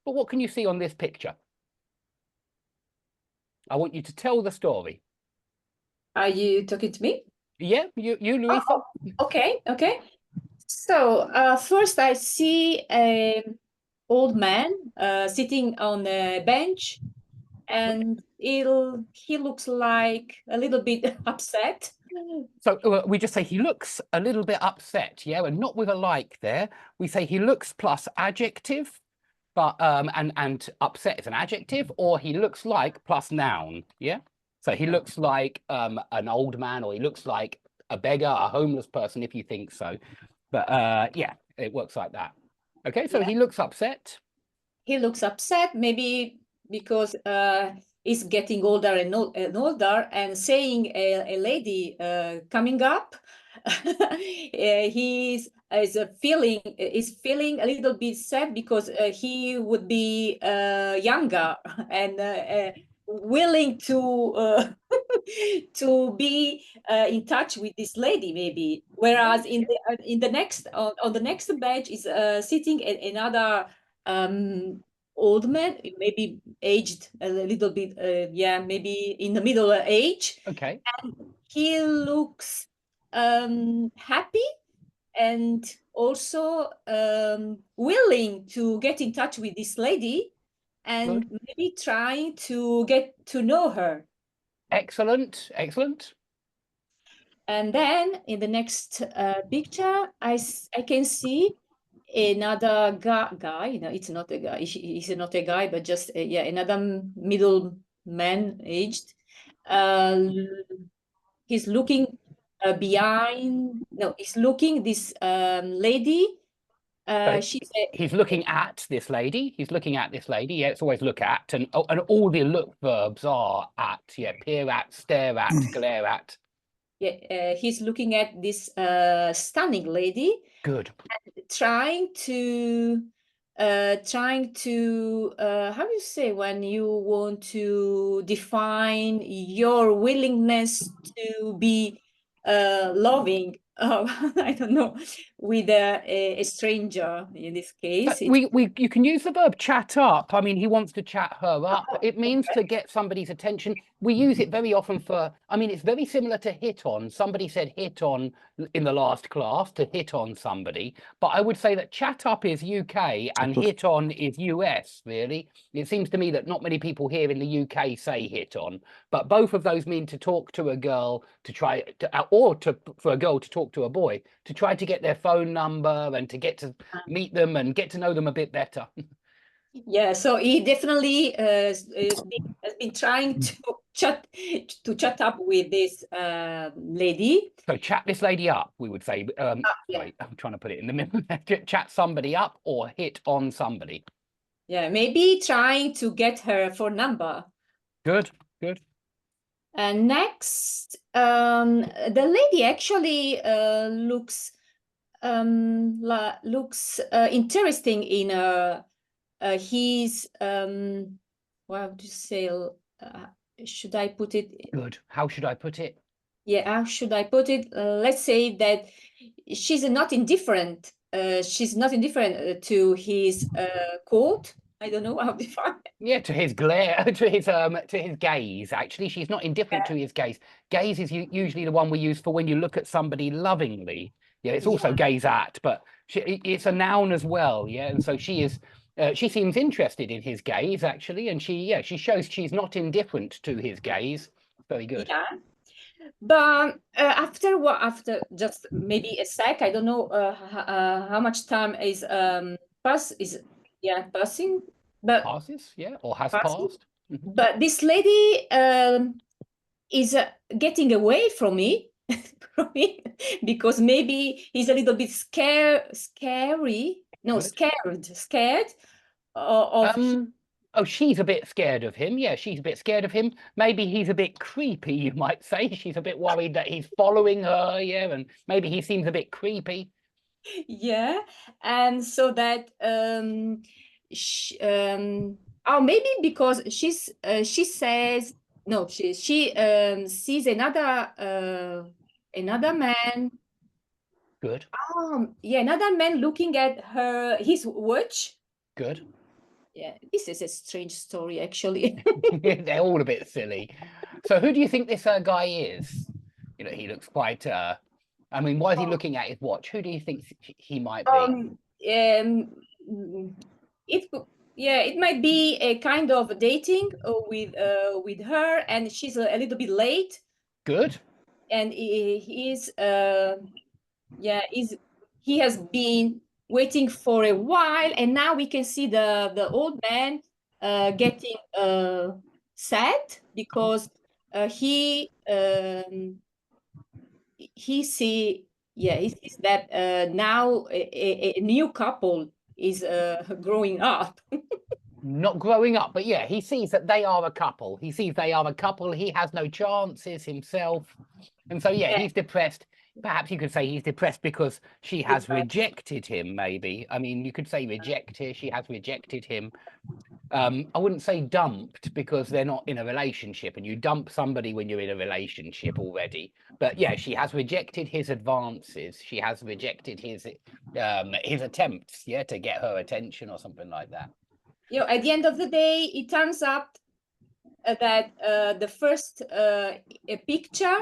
But what can you see on this picture? I want you to tell the story. Are you talking to me? Yeah, you, Louisa. Oh, okay, okay. So first I see an old man sitting on a bench, and he looks like a little bit upset. So we just say he looks a little bit upset, yeah, and not with a like there. We say he looks plus adjective, but and upset is an adjective, or he looks like plus noun, yeah. So he looks like an old man, or he looks like a beggar, a homeless person, if you think so. But yeah, it works like that. Okay, so Yeah, he looks upset. he looks upset, maybe because he's getting older and, and older, and seeing a lady coming up, is feeling a little bit sad because he would be younger and willing to to be in touch with this lady, maybe. Yeah, Whereas yeah. in the next on the next bench is sitting another um old man, maybe aged a little bit, yeah, maybe in the middle age. Okay, And he looks happy, and also willing to get in touch with this lady, good. and maybe trying to get to know her. Excellent, excellent. And then in the next picture, I can see another guy. No, it's not a guy. He's not a guy, but just yeah, another middle man aged. Uh, he's looking behind. No, he's looking this lady. So She's he's looking at this lady. He's looking at this lady. Yeah, it's always look at, and oh, and all the look verbs are at. Yeah, peer at, stare at, glare at. yeah, he's looking at this stunning lady, Good. trying to how do you say when you want to define your willingness to be loving, I don't know, with a stranger in this case. It's We you can use the verb chat up. I mean, he wants to chat her up. It means okay. to get somebody's attention. We use it very often for, I mean, it's very similar to hit on. Somebody said hit on in the last class, to hit on somebody. But I would say that chat up is UK and hit on is US, really. It seems to me that not many people here in the UK say hit on, but both of those mean to talk to a girl to try to, or to for a girl to talk to a boy, to try to get their phone number and to get to meet them and get to know them a bit better. Yeah, so he definitely has been trying to chat up with this lady. So chat this lady up, we would say. Yeah, Sorry, I'm trying to put it in the middle. Chat somebody up or hit on somebody. yeah, maybe trying to get her phone number. Good, good. And next, the lady actually looks interesting in his what do you say? Should I put it? Good. How should I put it? Yeah, how should I put it? Let's say that she's not indifferent. She's not indifferent to his court. I don't know how to define it. Yeah, to his glare, to his gaze. Actually, she's not indifferent to his gaze. Gaze is usually the one we use for when you look at somebody lovingly. Yeah, it's Yeah, also gaze at, but it's a noun as well. Yeah, and so she is. She seems interested in his gaze actually, and she shows she's not indifferent to his gaze. Very good. yeah. But after what? After just maybe a sec. I don't know how much time is passing, but Passes, yeah, or has passing. passed. Mhm. But this lady is getting away from me, from me, because maybe he's a little bit scary. No, Good. scared of. Oh, she's a bit scared of him. Yeah, she's a bit scared of him. Maybe he's a bit creepy, you might say. She's a bit worried that he's following her, yeah, and maybe he seems a bit creepy. Yeah, and so that oh, maybe because she says no, she sees another man. Good, Yeah, another man looking at his watch. good. Yeah, this is a strange story, actually. They're all a bit silly. So who do you think this guy is? You know, he looks quite. I mean, why is he looking at his watch? Who do you think he might be? It yeah, it might be a kind of dating with her, and she's a little bit late, Good. and he has been waiting for a while, and now we can see the old man getting sad because he he sees that now a new couple is growing up. Not growing up, but yeah, he sees that they are a couple. He sees they are a couple. He has no chances himself. And so, yeah, Yeah. he's depressed. Perhaps you could say he's depressed because she has rejected him, maybe. I mean, you could say rejected. She has rejected him. I wouldn't say dumped because they're not in a relationship, and you dump somebody when you're in a relationship already. But yeah, she has rejected his advances. She has rejected his attempts, yeah, to get her attention or something like that. You know, at the end of the day, it turns out that the first picture,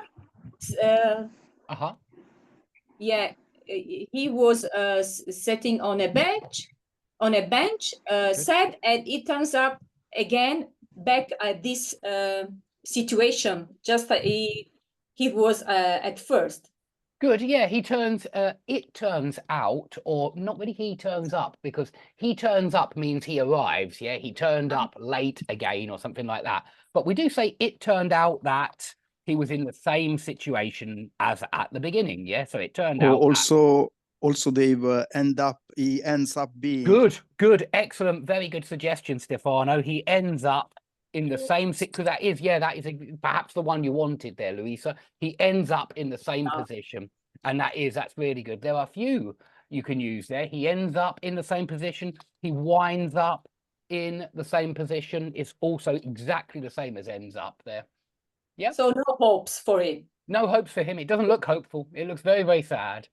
yeah, he was sitting on a bench, sad, and it turns up again back at this situation, just he was at first. Good, yeah, he turns, it turns out, or not really he turns up, because he turns up means he arrives, yeah? He turned up late again or something like that. But we do say it turned out that he was in the same situation as at the beginning, yeah? So it turned out also Dave, he ends up being good, excellent, very good suggestion, Stefano. He ends up in the same because that is perhaps the one you wanted there, Louisa. He ends up in the same position, and that's really good. There are a few you can use there. He ends up in the same position. He winds up in the same position. It's also exactly the same as ends up there. Yeah. So no hopes for him. No hopes for him. It doesn't look hopeful. It looks very, very sad.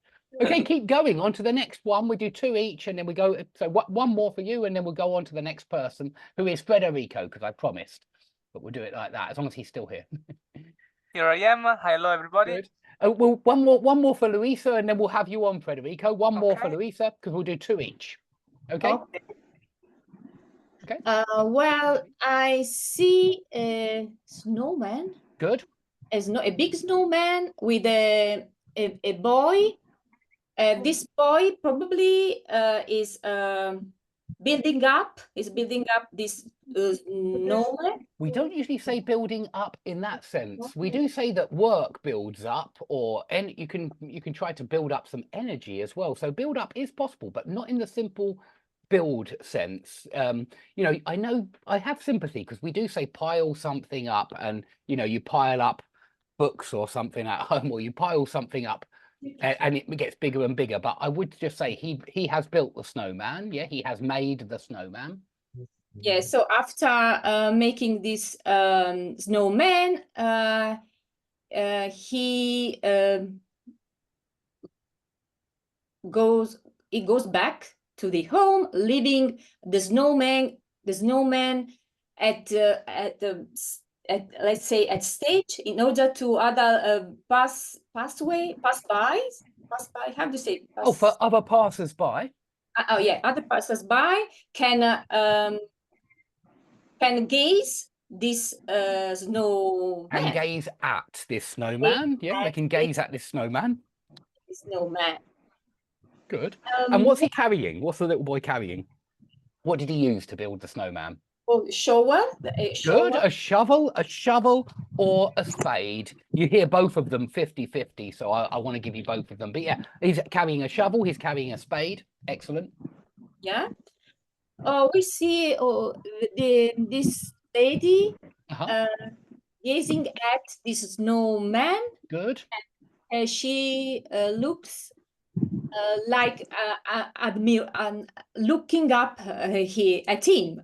Okay, keep going on to the next one. We do two each, and then we go. So one more for you, and then we'll go on to the next person, who is Federico, because I promised. But we'll do it like that, as long as he's still here. Here I am. Hello, everybody. Good. Oh, well, one more for Luisa, and then we'll have you on, Federico. One more for Luisa, because we'll do two each. Okay. Okay. Well, I see a snowman. Good. A big snowman with a boy. This boy probably is building up this snowman. We don't usually say building up in that sense. We do say that work builds up, and you can try to build up some energy as well. So build up is possible, but not in the simple build sense. You know, I know I have sympathy because we do say pile something up, and you know, you pile up books or something at home, or you pile something up and it gets bigger and bigger. But I would just say he has built the snowman. Yeah, he has made the snowman. Yeah, so after making this snowman, he goes back to the home, leaving the snowman at let's say at stage, in order to other pass by. How do you say? For other passers-by. Other passers-by can gaze this snowman. And gaze at this snowman. Yeah, they can gaze at this snowman. Snowman. Good. And what's he carrying? What's the little boy carrying? What did he use to build the snowman? Shovel. Good. A shovel or a spade. You hear both of them 50-50, so I want to give you both of them. But yeah, he's carrying a shovel, he's carrying a spade. Excellent. Yeah. We see this lady gazing at this snowman. Good. She looks like looking up here at him.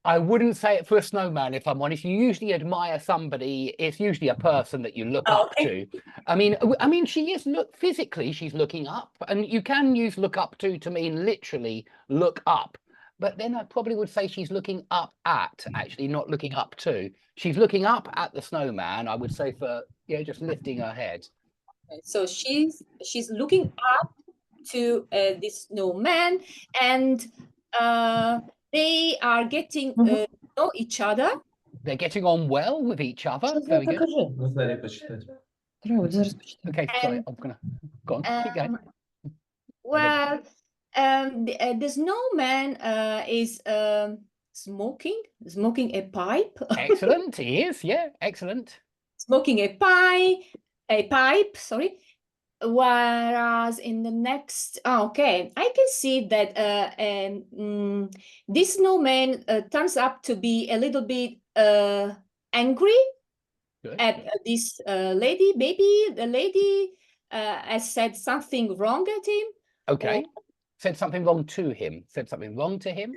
I wouldn't say it for a snowman, if I'm honest. You usually admire somebody. It's usually a person that you look up to. I mean, she is physically, she's looking up, and you can use look up to mean literally look up. but then I probably would say she's looking up at, actually, not looking up to. She's looking up at the snowman, I would say, for, yeah, just lifting her head. So she's looking up to this snowman, and they are getting to know each other. They're getting on well with each other. Very good. Okay, sorry, I'm gonna go on. Keep going. Well, the snowman is smoking a pipe. Excellent, he is, yeah, excellent. Smoking a pipe, sorry. Whereas in the next, okay, I can see that this snowman turns up to be a little bit angry Good. at this lady. Maybe the lady has said something wrong at him. Okay. Said something wrong to him. Said something wrong to him.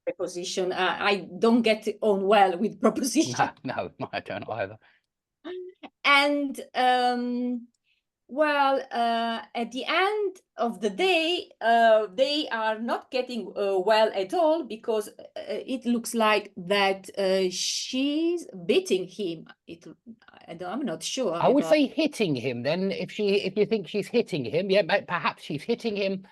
Preposition. I don't get on well with preposition. No, I don't either. And well, at the end of the day, they are not getting well at all, because it looks like that she's beating him. I'm not sure. I would say hitting him then. If you think she's hitting him, yeah, perhaps she's hitting him.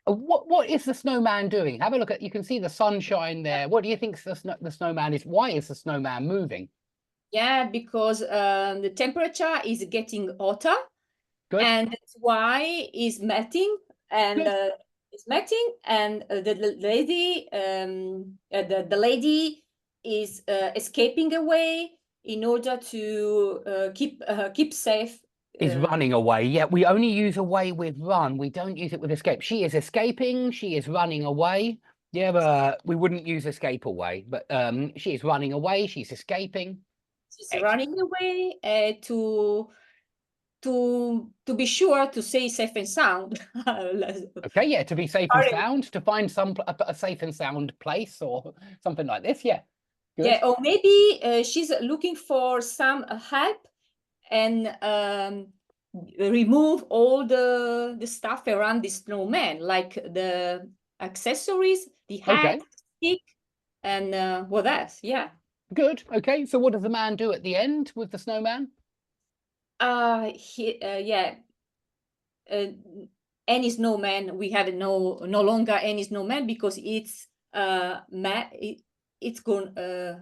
What is the snowman doing? Have a look at. You can see the sunshine there. What do you think the snowman is? Why is the snowman moving? Yeah, because the temperature is getting hotter. Good. And that's why it's melting, and it's melting, and the lady, the lady is escaping away in order to keep safe. Is running away. Yeah, we only use away with run. We don't use it with escape. She is escaping. She is running away. Yeah, we wouldn't use escape away, but she is running away. She's escaping. She's running away to be sure to stay safe and sound. Okay, yeah, to be safe and sound, to find a safe and sound place or something like this. Yeah. Good. Yeah, or maybe she's looking for some help, and remove all the stuff around the snowman, like the accessories, the hat, stick, and what else? Yeah. Good. Okay. So what does the man do at the end with the snowman? Any snowman, we have no longer any snowman, because it's it's gone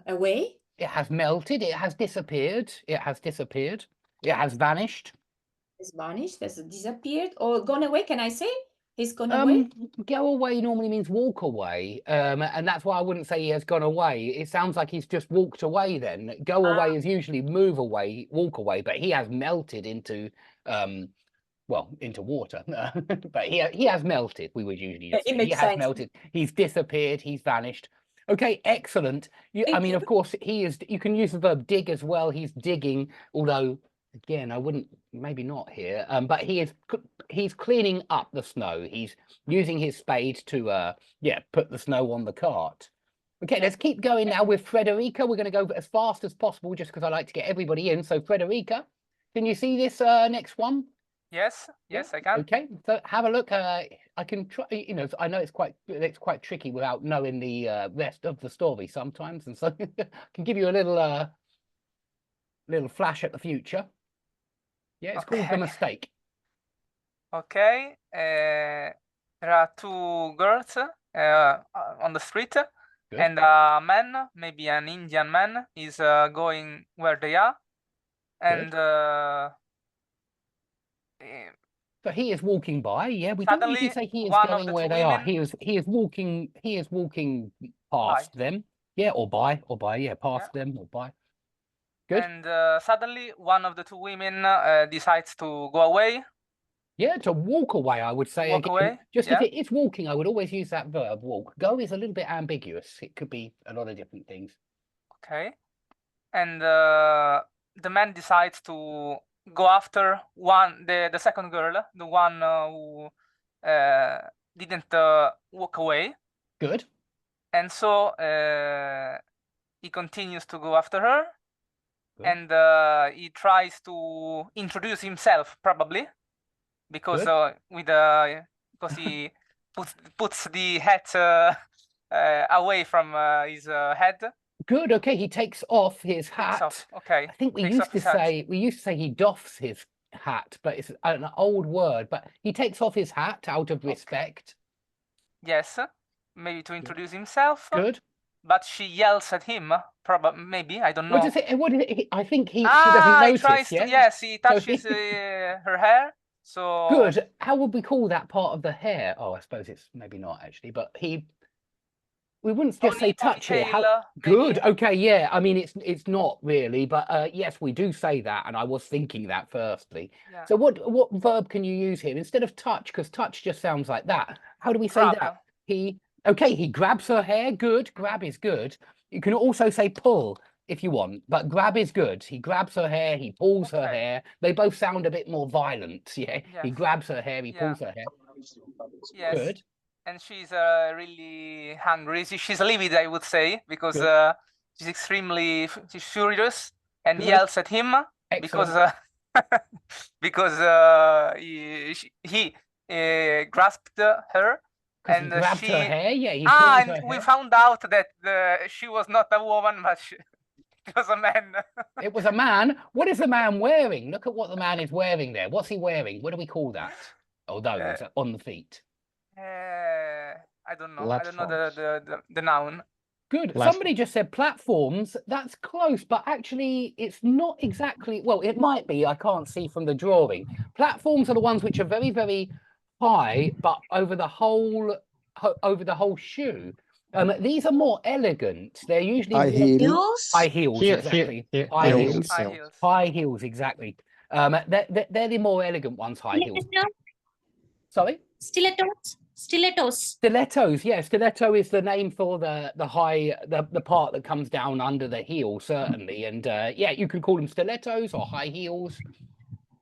away. It has melted. It has disappeared. It has disappeared. It has vanished. It's vanished. Has disappeared or gone away. Can I say he's gone away? Go away normally means walk away, and that's why I wouldn't say he has gone away. It sounds like he's just walked away. Then go away is usually move away, walk away, but he has melted into well, into water. But he has melted. We would usually just say he has melted. He's disappeared. He's vanished. Okay, excellent. I mean, of course, he is. You can use the verb dig as well. He's digging, although again, I wouldn't. Maybe not here. But he's cleaning up the snow. He's using his spade to put the snow on the cart. Okay, let's keep going now with Frederica. We're going to go as fast as possible, just because I like to get everybody in. So, Frederica, can you see this next one? Yes, I can. Okay, so have a look. I can try. You know, I know it's quite tricky without knowing the rest of the story sometimes, and so I can give you a little flash at the future. Yeah, it's called The Mistake. Okay, there are two girls on the street. Good. And a man, maybe an Indian man, is going where they are, and so he is walking by. Yeah, we don't usually say he is going where they are. He is walking past them. Yeah, or by. Yeah, past them or by. Good. And suddenly one of the two women decides to go away. Yeah, to walk away, I would say. Walk away. Just if it is walking, I would always use that verb, walk. Go is a little bit ambiguous. It could be a lot of different things. Okay. And the man decides to go after the second girl, the one who didn't walk away. Good. And so he continues to go after her. Good. And he tries to introduce himself, probably, because because he puts the hat away from his head. Good. Okay, he takes off his hat. Takes off. Okay. I think we Takes used off to his hat. say he doffs his hat, but it's an old word. But he takes off his hat out of respect. Yes, maybe to introduce himself. Good. But she yells at him. Probably, maybe, I don't know. What does it? What is it? I think she Ah, doesn't he notice. tries Yeah. to. Yes, he So touches her hair. So good. How would we call that part of the hair? Oh, I suppose it's maybe not actually, but we wouldn't just say touch here. ponytail, Good. maybe. Okay. Yeah. I mean, it's not really, but yes, we do say that, and I was thinking that firstly. Yeah. So what verb can you use here instead of touch? Because touch just sounds like that. How do we say Grab. that? He grabs her hair. Good. Grab is good. You can also say pull if you want, but grab is good. He grabs her hair. He pulls her Okay. hair. They both sound a bit more violent. Yeah. He Yes. grabs her hair. He Yeah. pulls her hair. Yes. Good. And she's really hungry. She's livid, I would say, because Good. she's she's furious and Good. yells at him Excellent. because he grasped her. Because he And grabbed she her hair. Yeah. He pulled and her we hair. found out that she was not a woman, but it was a man. It was a man. What is the man wearing? Look at what the man is wearing there. What's he wearing? What do we call that? Oh, those on the feet. I don't know. I don't know the noun. Good. Platform. Somebody just said platforms. That's close, but actually it's not exactly. Well, it might be. I can't see from the drawing. Platforms are the ones which are very, very high, but over the whole shoe. These are more elegant. They're usually High heels. high heels, exactly. High heels. High heels. High heels, exactly. They're the more elegant ones, high heels. Sorry? Stilettos. Stilettos, yeah. Stiletto is the name for the part that comes down under the heel, certainly. And yeah, you can call them stilettos or high heels.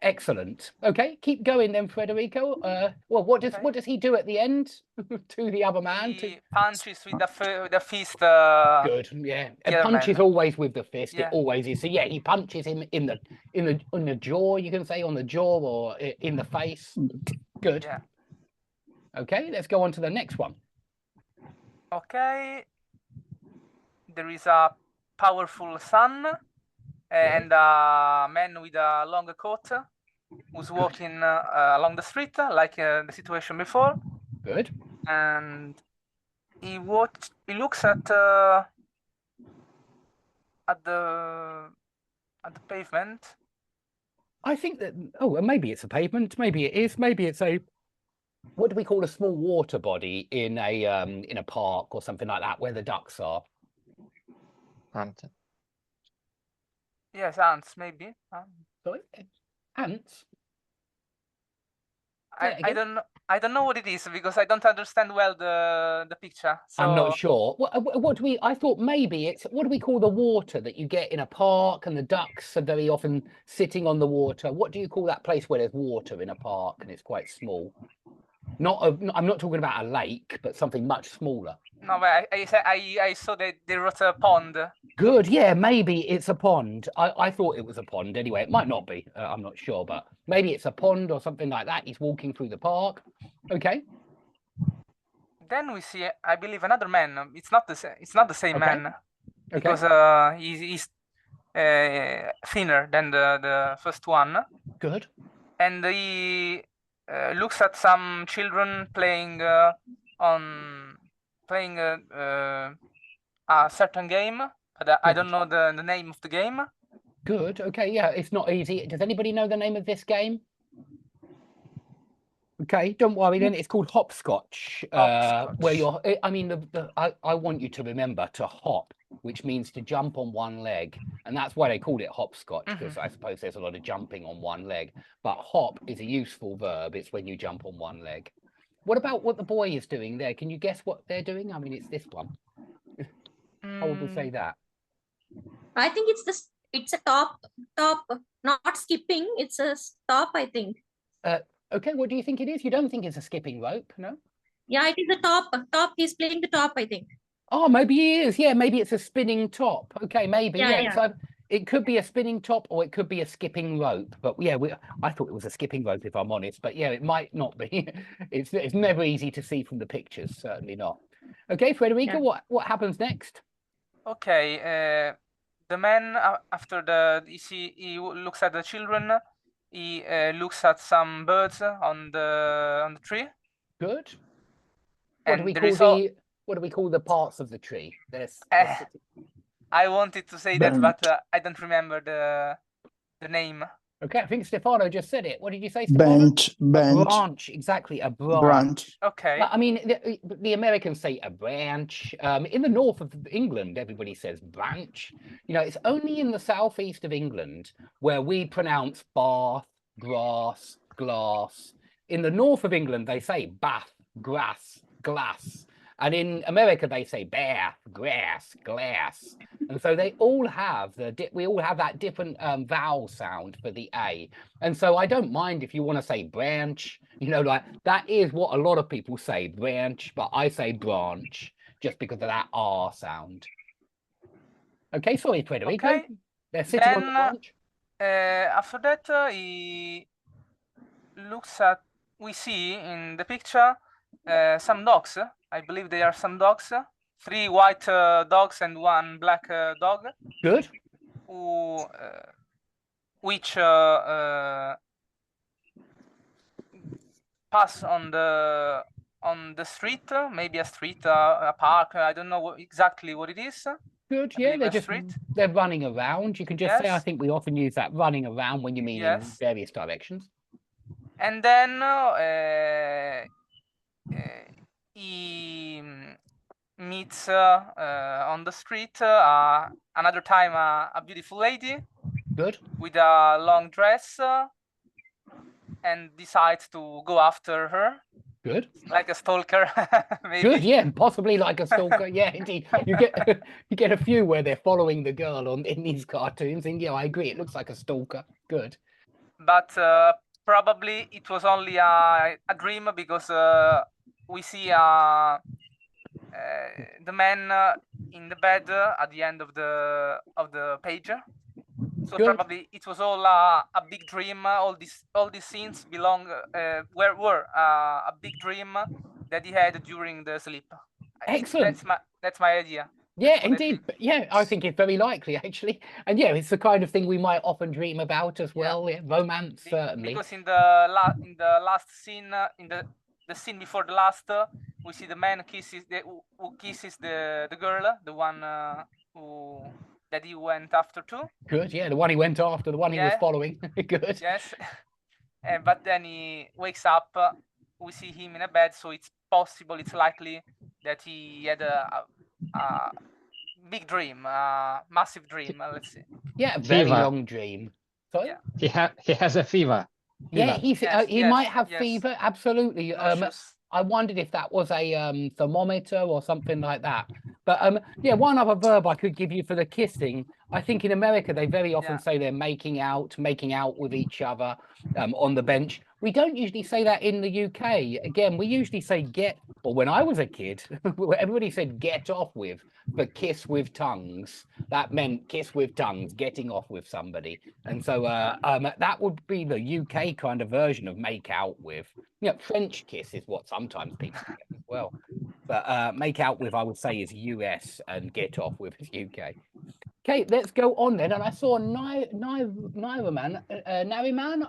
Excellent. Okay, keep going then, Federico. Well, what does he do at the end to the other man? He punches with the fist. Good, yeah. A the punch man. is always with the fist. Yeah. It always is. So yeah, he punches him in the jaw. You can say on the jaw or in the face. Good. Yeah. Okay, let's go on to the next one. Okay. There is a powerful sun and a man with a long coat who's walking along the street, like the situation before. Good. And he looks at the pavement. I think that. Oh, and maybe it's a pavement. Maybe it is. Maybe it's a. What do we call a small water body in a park or something like that, where the ducks are? Fountain. Yes, ants maybe. Sorry, ants. I don't know what it is because I don't understand well the picture. So I'm not sure. What do we? I thought maybe it's what do we call the water that you get in a park, and the ducks are very often sitting on the water. What do you call that place where there's water in a park and it's quite small? I'm not talking about a lake, but something much smaller. No, but I saw that they wrote a pond. Good, yeah, maybe it's a pond. I thought it was a pond anyway. It might not be. I'm not sure, but maybe it's a pond or something like that. He's walking through the park. Okay. Then we see, I believe, another man. It's not the same Okay. man because he's thinner than the first one, Good. and he looks at some children playing a certain game, but I don't know the name of the game. Good. Okay. Yeah, it's not easy. Does anybody know the name of this game? Okay, don't worry then. It's called hopscotch. Hopscotch. Where you're. I mean, I want you to remember to hop, which means to jump on one leg, and that's why they called it hopscotch, because I suppose there's a lot of jumping on one leg. But hop is a useful verb. It's when you jump on one leg. What about what the boy is doing there? Can you guess what they're doing? I mean, it's this one. How would we say that? I think it's a top, not skipping. It's a top, I think. Okay, what do you think it is? You don't think it's a skipping rope, no? Yeah, it is a top. He's playing the top, I think. Oh, maybe he is. Yeah, maybe it's a spinning top. Okay, maybe. Yeah. So it could be a spinning top or it could be a skipping rope. But yeah, I thought it was a skipping rope, if I'm honest. But yeah, it might not be. It's never easy to see from the pictures. Certainly not. Okay, Federica, Yeah. what happens next? Okay, the man after he looks at the children. He looks at some birds on the tree. Good. And What do we call the parts of the tree? I wanted to say that, but I don't remember the name. Okay, I think Stefano just said it. What did you say, Stefano? Bench. A branch, exactly, a branch. Okay. I mean, the Americans say a branch. In the north of England, everybody says branch. You know, it's only in the southeast of England where we pronounce bath, grass, glass. In the north of England, they say bath, grass, glass. And in America, they say bath, grass, glass. And so they all have we all have that different vowel sound for the A. And so I don't mind if you want to say branch, you know, like that is what a lot of people say, branch, but I say branch just because of that R sound. Okay, sorry, Federico. Okay. They're sitting on the branch. After that, he looks at, we see in the picture some dogs. I believe they are some dogs. 3 white dogs and 1 black dog. Good. Which pass on the street, maybe a street, a park. I don't know exactly what it is. Good, yeah, they're running around. You can just say, I think we often use that running around when you mean in various directions. And then he meets on the street another time a beautiful lady. Good. With a long dress and decides to go after her. Good. Like a stalker, maybe. Good, yeah, possibly like a stalker. Yeah, indeed. You get a few where they're following the girl in these cartoons, and yeah, I agree. It looks like a stalker. Good. But probably it was only a dream because we see the man in the bed at the end of the page. So Good. Probably it was all a big dream. All these scenes were a big dream that he had during the sleep. Excellent. That's my idea. Yeah, indeed. Yeah, I think it's very likely actually, and yeah, it's the kind of thing we might often dream about as well. Yeah, romance certainly. Because in the last scene, in the scene before the last, we see the man who kisses the girl, the one that he went after too. Good, yeah, the one he went after, the one he was following. Good. Yes, but then he wakes up. We see him in a bed, so it's possible, it's likely that he had a big dream, a massive dream. Let's see. Yeah, a very long dream. Sorry. Yeah. He has a fever. Yeah, he might have fever. Absolutely. I wondered if that was a thermometer or something like that. But yeah, one other verb I could give you for the kissing. I think in America they very often say they're making out with each other on the bench. We don't usually say that in the UK. Again, we usually say get, or when I was a kid, everybody said get off with, but kiss with tongues. That meant kiss with tongues, getting off with somebody. And so that would be the UK kind of version of make out with. You know, French kiss is what sometimes people get as well. But make out with, I would say, is US, and get off with is UK. Okay, let's go on then. And I saw Nariman.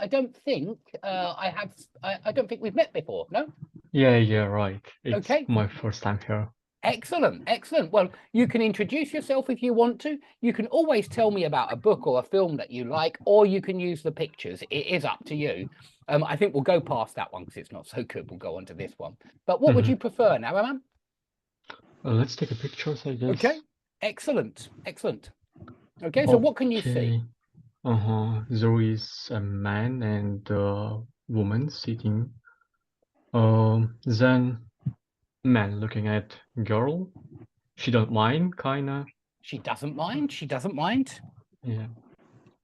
I don't think I don't think we've met before. No. Yeah, right. It's okay. My first time here. Excellent. Well, you can introduce yourself if you want to. You can always tell me about a book or a film that you like, or you can use the pictures. It is up to you. I think we'll go past that one because it's not so good. We'll go on to this one. But what would you prefer, Nariman? Let's take a picture, I guess. Okay. Excellent. Okay, so what can you see? There is a man and a woman sitting. Then man looking at girl. She don't mind, kinda. She doesn't mind. Yeah,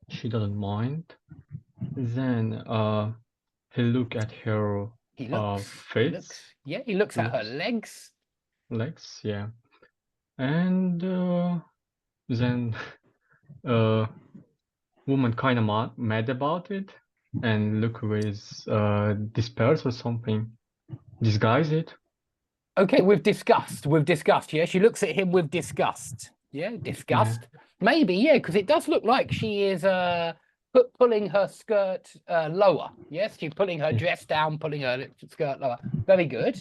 she doesn't mind. Then he look at her face. He looks at her legs. Legs, yeah. And then woman kind of mad about it and look with disperse or something, disguise it. Okay, we've discussed. Yeah, she looks at him with disgust. Yeah, disgust. Maybe, yeah, because it does look like she is pulling her skirt lower. Yes, she's pulling her dress down, pulling her skirt lower. Very good.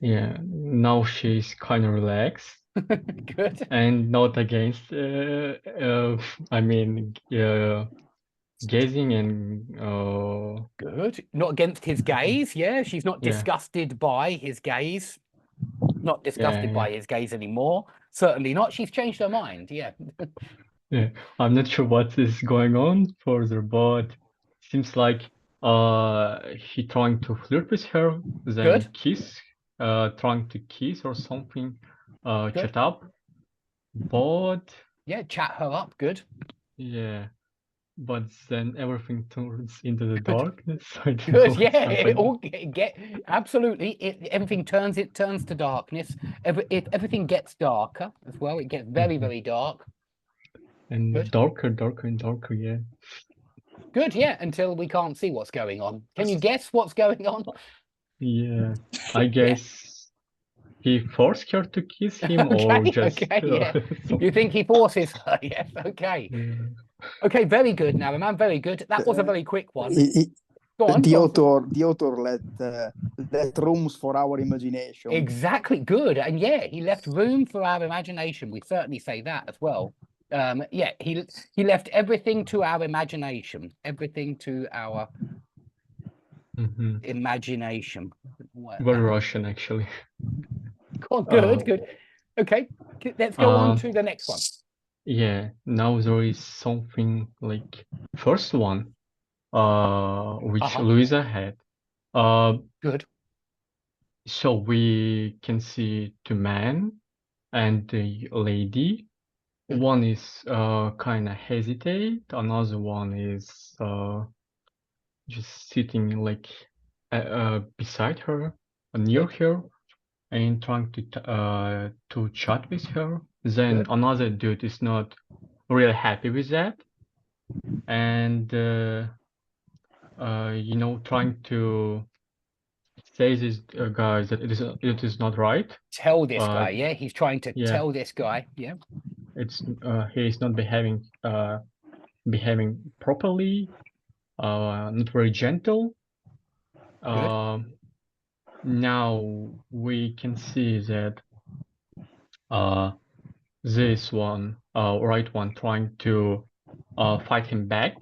Yeah, now she's kind of relaxed Good. and not against, I mean, gazing and Good. Not against his gaze. Yeah, she's not Yeah. disgusted by his gaze. Not disgusted yeah. by his gaze anymore. Certainly not. She's changed her mind. Yeah. Yeah, I'm not sure what is going on further, but seems like he trying to flirt with her, then Good. kiss, trying to kiss or something, Good. chat up. But Yeah, chat her up. Good. yeah, but then everything turns into the darkness. I don't know Good. what's Yeah. It happening. all absolutely. Everything turns. It turns to darkness. Everything gets darker as well. It gets very, Mhm. very dark. And Good. darker and darker, yeah. Good. Yeah. Until we can't see what's going on. Can you guess what's going on? Yeah, I guess he forced her to kiss him or Okay. just Okay. Yeah. some- You think he forces her? Yes. Okay. Yeah. Okay. Very good. Now, man. Very good. That was a very quick one. Go on. The Go on. author let rooms for our imagination. Exactly. Good. And yeah, he left room for our imagination. We certainly say that as well. Yeah, he left everything to our imagination. Everything to our Mhm. imagination. Very Russian, actually. Oh, good, good. Okay, let's go on to the next one. Yeah, now there is something like first one, which Luisa had. Good. So we can see two men and the lady. Good. One is kind of hesitate, another one is just sitting like beside her, near her, and trying to chat with her. Then another dude is not really happy with that, and you know, trying to say this guy that it is not right. Tell this guy, yeah, he's trying to yeah. tell this guy, yeah. It's he is not behaving properly, not very gentle. Now we can see that this one, right one, trying to fight him back.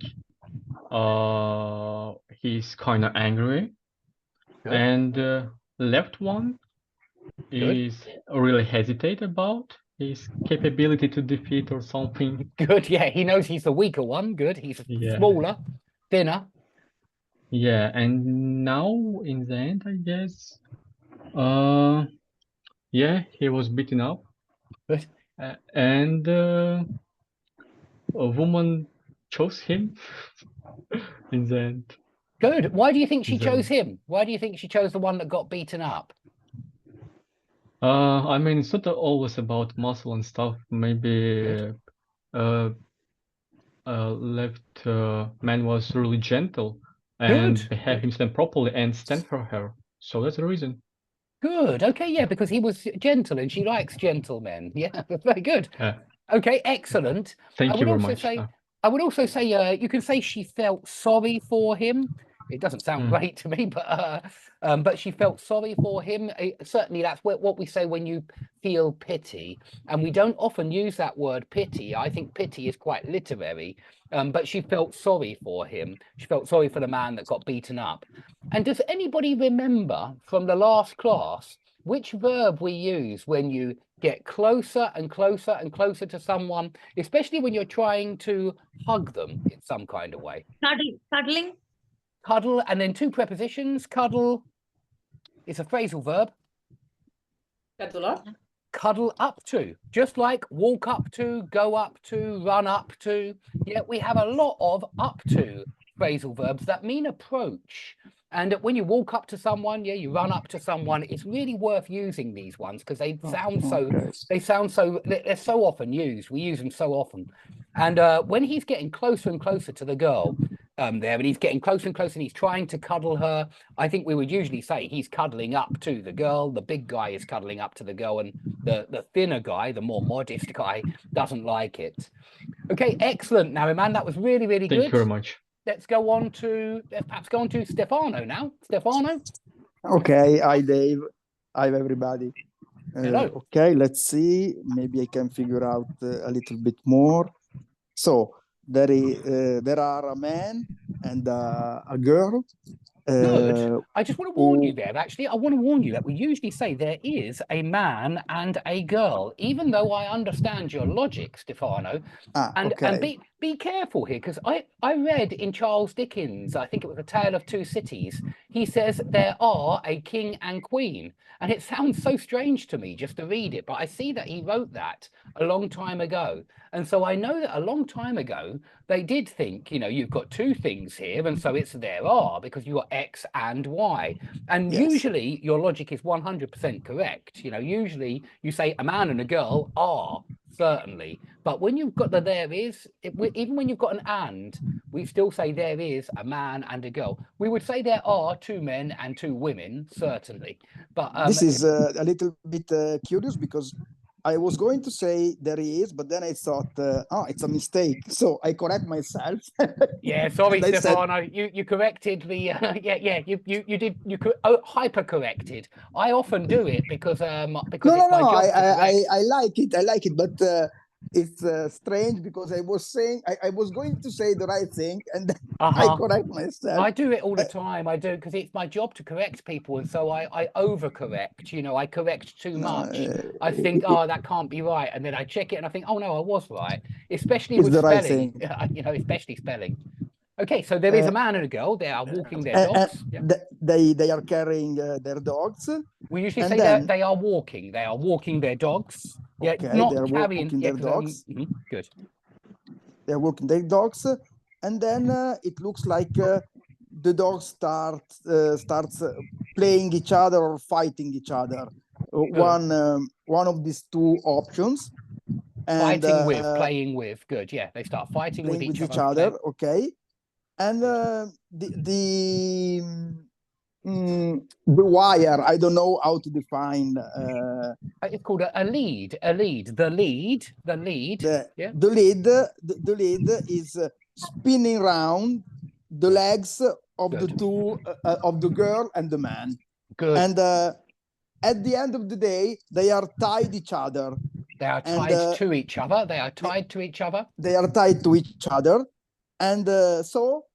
He's kind of angry. Good. And left one is really hesitate about his capability to defeat or something. Good, yeah, he knows he's the weaker one. Good, he's smaller, thinner. Yeah, and now in the end, I guess, yeah, he was beaten up. Good. And a woman chose him in the end. Good. Why do you think she chose him? Why do you think she chose the one that got beaten up? I mean, it's not always about muscle and stuff. Maybe left man was really gentle and behave himself properly and stand for her. So that's the reason. Good. Okay, yeah, because he was gentle and she likes gentlemen. Yeah, very good. Okay, excellent. Thank you very much. I would also say you can say she felt sorry for him. It doesn't sound great to me, but she felt sorry for him. Certainly, that's what we say when you feel pity, and we don't often use that word pity. I think pity is quite literary, but she felt sorry for him. She felt sorry for the man that got beaten up. And does anybody remember from the last class which verb we use when you get closer and closer and closer to someone, especially when you're trying to hug them in some kind of way? Cuddling. Cuddle, and then two prepositions. Cuddle is a phrasal verb. Cuddle up. Cuddle up to, just like walk up to, go up to, run up to. Yeah, we have a lot of up to phrasal verbs that mean approach. And when you walk up to someone, yeah, you run up to someone, it's really worth using these ones because they sound they're so often used. We use them so often. And when he's getting closer and closer to the girl, there, and he's getting closer and closer, and he's trying to cuddle her. I think we would usually say he's cuddling up to the girl. The big guy is cuddling up to the girl, and the thinner guy, the more modest guy, doesn't like it. Okay, excellent, Nariman. That was really, really good. Thank you very much. Let's perhaps go on to Stefano now. Stefano. Okay, hi Dave. Hi everybody. Hello. Okay, let's see. Maybe I can figure out a little bit more. So there are a man and a girl. Good. I just want to warn you there. Actually, I want to warn you that we usually say there is a man and a girl, even though I understand your logic, Stefano. And be careful here, because I read in Charles Dickens, I think it was A Tale of Two Cities, he says there are a king and queen. And it sounds so strange to me just to read it, but I see that he wrote that a long time ago. And so I know that a long time ago, they did think, you know, you've got two things here, and so it's there are, because you've got X and Y. And usually your logic is 100% correct. You know, usually you say a man and a girl are, certainly. But when you've got the there is, even when you've got an and, we still say there is a man and a girl. We would say there are two men and two women, certainly. But this is a little bit curious, because I was going to say there is, but then I thought, it's a mistake. So I correct myself. Yeah, sorry, Stefano. You corrected the you hyper corrected. I often do it because it's my job to correct. I like it, but it's strange, because I was saying I was going to say the right thing, and then I correct myself. I do it all the time. I do, because it's my job to correct people, and so I overcorrect. You know, I correct too much. I think, that can't be right, and then I check it and I think, oh no, I was right. Especially with spelling. Right, you know, especially spelling. Okay, so there is a man and a girl. They are walking their dogs. They are carrying their dogs. We usually say they are walking. They are walking their dogs. Yeah, not they are carrying walking their dogs. Good. They are walking their dogs, and then it looks like the dogs starts playing each other or fighting each other. One of these two options. And, playing with. Good. Yeah, they start fighting with each other. Okay. And the wire, I don't know how to define. It's called a lead. The lead. The lead is spinning around the legs of the two of the girl and the man. Good. And at the end of the day, they are tied each other. They are tied to each other. They are tied to each other. They are tied to each other, and so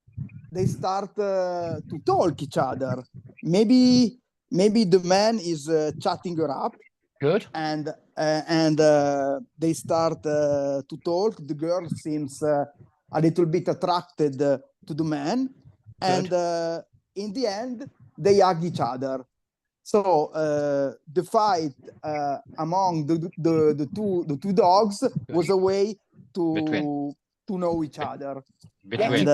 they start to talk each other. Maybe the man is chatting her up. Good. And they start to talk. The girl seems a little bit attracted to the man. Good. And in the end, they hug each other. So the fight among the two dogs was a way to know each other. Between.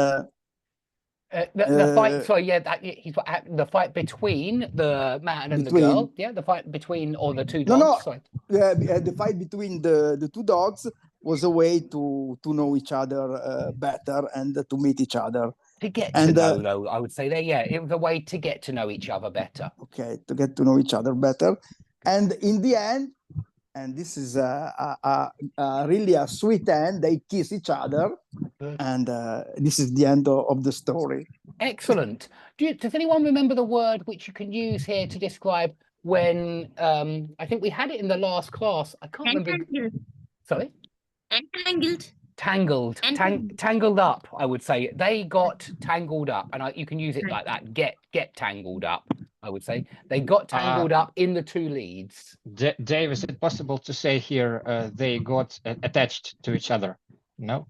And, the fight. Sorry, the fight between the man and the girl. Yeah, the fight between the two dogs. Sorry. The fight between the two dogs was a way to know each other better and to meet each other. To get to know, though, I would say there. Yeah, it was a way to get to know each other better. Okay, to get to know each other better, and in the end, and this is really a sweet end. They kiss each other, and this is the end of the story. Excellent. Does anyone remember the word which you can use here to describe when? I think we had it in the last class. I can't remember. Sorry. Entangled. Tangled up, I would say. They got tangled up, and you can use it like that. Get tangled up, I would say. They got tangled up in the two leads. Dave, is it possible to say here they got attached to each other? No?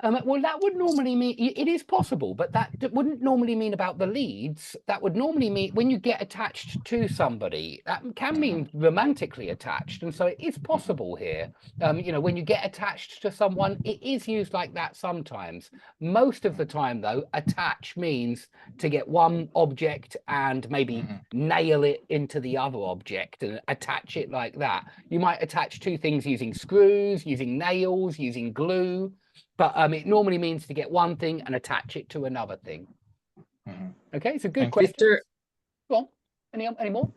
Well, that would normally mean, it is possible, but that wouldn't normally mean about the leads. That would normally mean when you get attached to somebody, that can mean romantically attached. And so it is possible here. You know, when you get attached to someone, it is used like that sometimes. Most of the time, though, attach means to get one object and maybe nail it into the other object and attach it like that. You might attach two things using screws, using nails, using glue. but it normally means to get one thing and attach it to another thing. Okay, so good question. Teacher, Go on. Any more?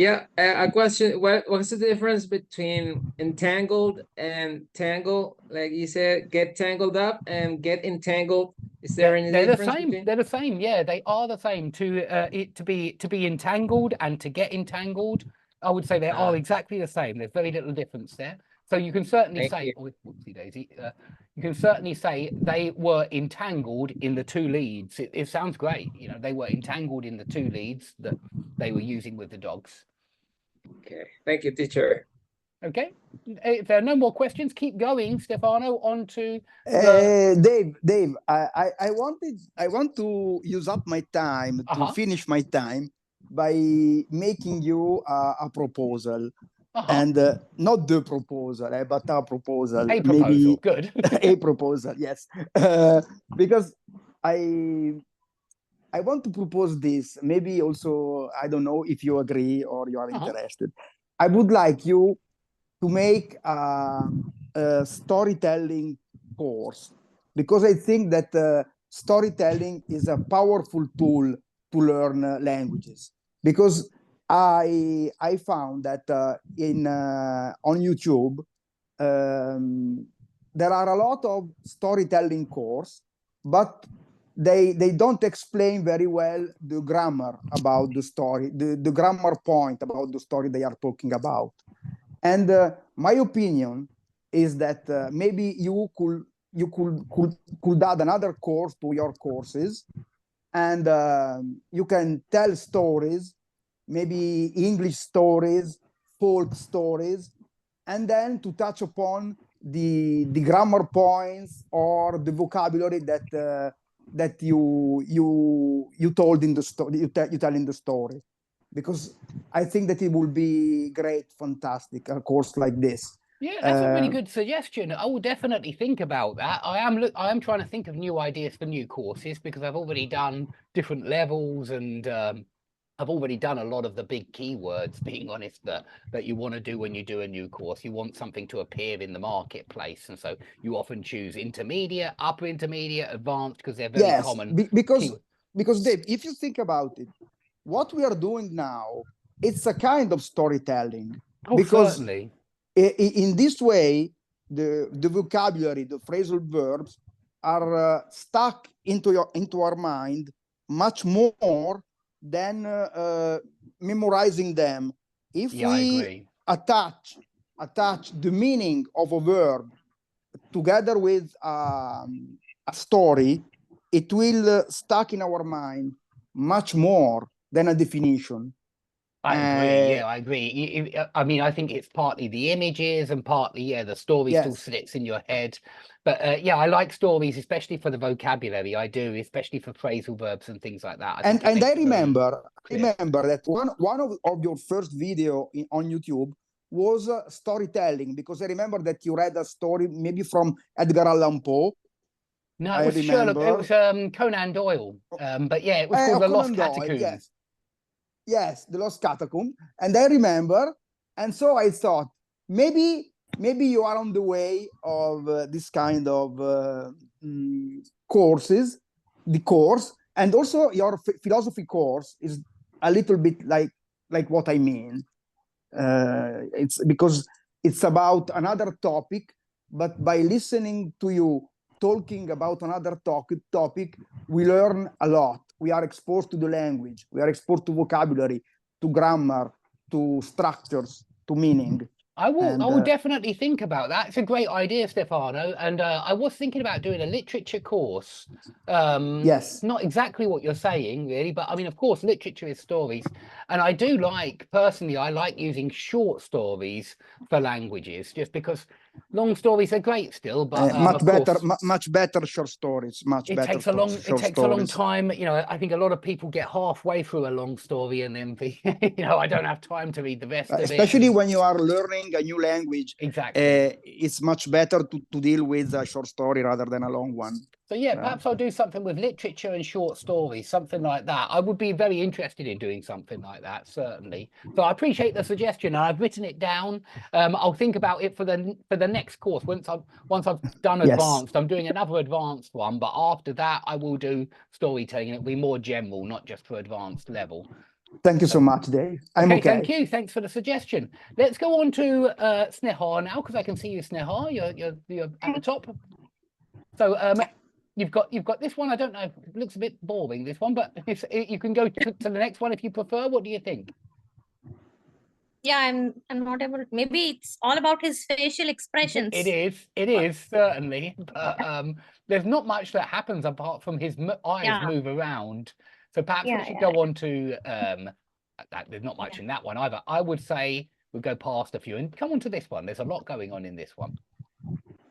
yeah, a question. What's the difference between entangled and tangle? Like you said, get tangled up and get entangled. Is there any They're the difference same. between? They're the same. Yeah, they are the same. To be entangled and to get entangled, I would say they are exactly the same. There's very little difference there. So you can certainly say, oh, whoopsie daisy, you can certainly say they were entangled in the two leads. It sounds great. You know, they were entangled in the two leads that they were using with the dogs. Okay, thank you, teacher. Okay, if there are no more questions, keep going, Stefano. On to Dave. I want to use up my time to finish my time by making you a proposal, and not the proposal, but a proposal. A proposal, maybe good. A proposal, yes, because I want to propose this. Maybe also, I don't know if you agree or you are interested. I would like you to make a storytelling course, because I think that storytelling is a powerful tool to learn languages. Because I found that on YouTube there are a lot of storytelling course, but they don't explain very well the grammar about the story, the grammar point about the story they are talking about. And my opinion is that maybe you could add another course to your courses, and you can tell stories, maybe English stories, folk stories, and then to touch upon the grammar points or the vocabulary that you told in the story, you tell in the story. Because I think that it will be great, fantastic, a course like this. Yeah, that's a really good suggestion. I will definitely think about that. I am trying to think of new ideas for new courses, because I've already done different levels, and I've already done a lot of the big keywords, being honest, that you want to do when you do a new course. You want something to appear in the marketplace, and so you often choose intermediate, upper intermediate, advanced, because they're very common. Because Dave, if you think about it, what we are doing now, it's a kind of storytelling. Oh, because certainly. In this way, the vocabulary, the phrasal verbs are stuck into our mind much more than memorizing them. If we attach the meaning of a verb together with a story, it will stuck in our mind much more than a definition. I agree. Yeah, I agree. I mean, I think it's partly the images and partly, the story still sits in your head. But yeah, I like stories, especially for the vocabulary. I do, especially for phrasal verbs and things like that. And I remember that one of your first video on YouTube was storytelling, because I remember that you read a story maybe from Edgar Allan Poe. No, it was Sherlock. It was Conan Doyle. But yeah, it was called The Lost Catacombs. Yes, The Lost Catacomb. And I remember, and so I thought, maybe you are on the way of this kind of courses, the course, and also your philosophy course is a little bit like what I mean. It's because it's about another topic, but by listening to you talking about another topic, we learn a lot. We are exposed to the language. We are exposed to vocabulary, to grammar, to structures, to meaning. I will definitely think about that. It's a great idea, Stefano. And I was thinking about doing a literature course. Yes. Not exactly what you're saying, really, but I mean, of course, literature is stories. And I do personally, I like using short stories for languages, just because long stories are great still, but much better short stories. It takes a long time. You know, I think a lot of people get halfway through a long story and then I don't have time to read the rest of it. Especially when you are learning a new language. Exactly. It's much better to deal with a short story rather than a long one. So yeah, perhaps I'll do something with literature and short stories, something like that. I would be very interested in doing something like that, certainly. So I appreciate the suggestion, and I've written it down. I'll think about it for the next course. Once I've done advanced, I'm doing another advanced one, but after that I will do storytelling. It'll be more general, not just for advanced level. Thank you so much, Dave. I'm okay. Thank you. Thanks for the suggestion. Let's go on to Sneha now, because I can see you, Sneha. You're at the top. So you've got this one. I don't know. It looks a bit boring, this one, but you can go to the next one if you prefer. What do you think? Yeah, I'm not able. Maybe it's all about his facial expressions. It is certainly. But there's not much that happens apart from his eyes move around. So perhaps we should go on to there's not much in that one either. I would say we'll go past a few and come on to this one. There's a lot going on in this one.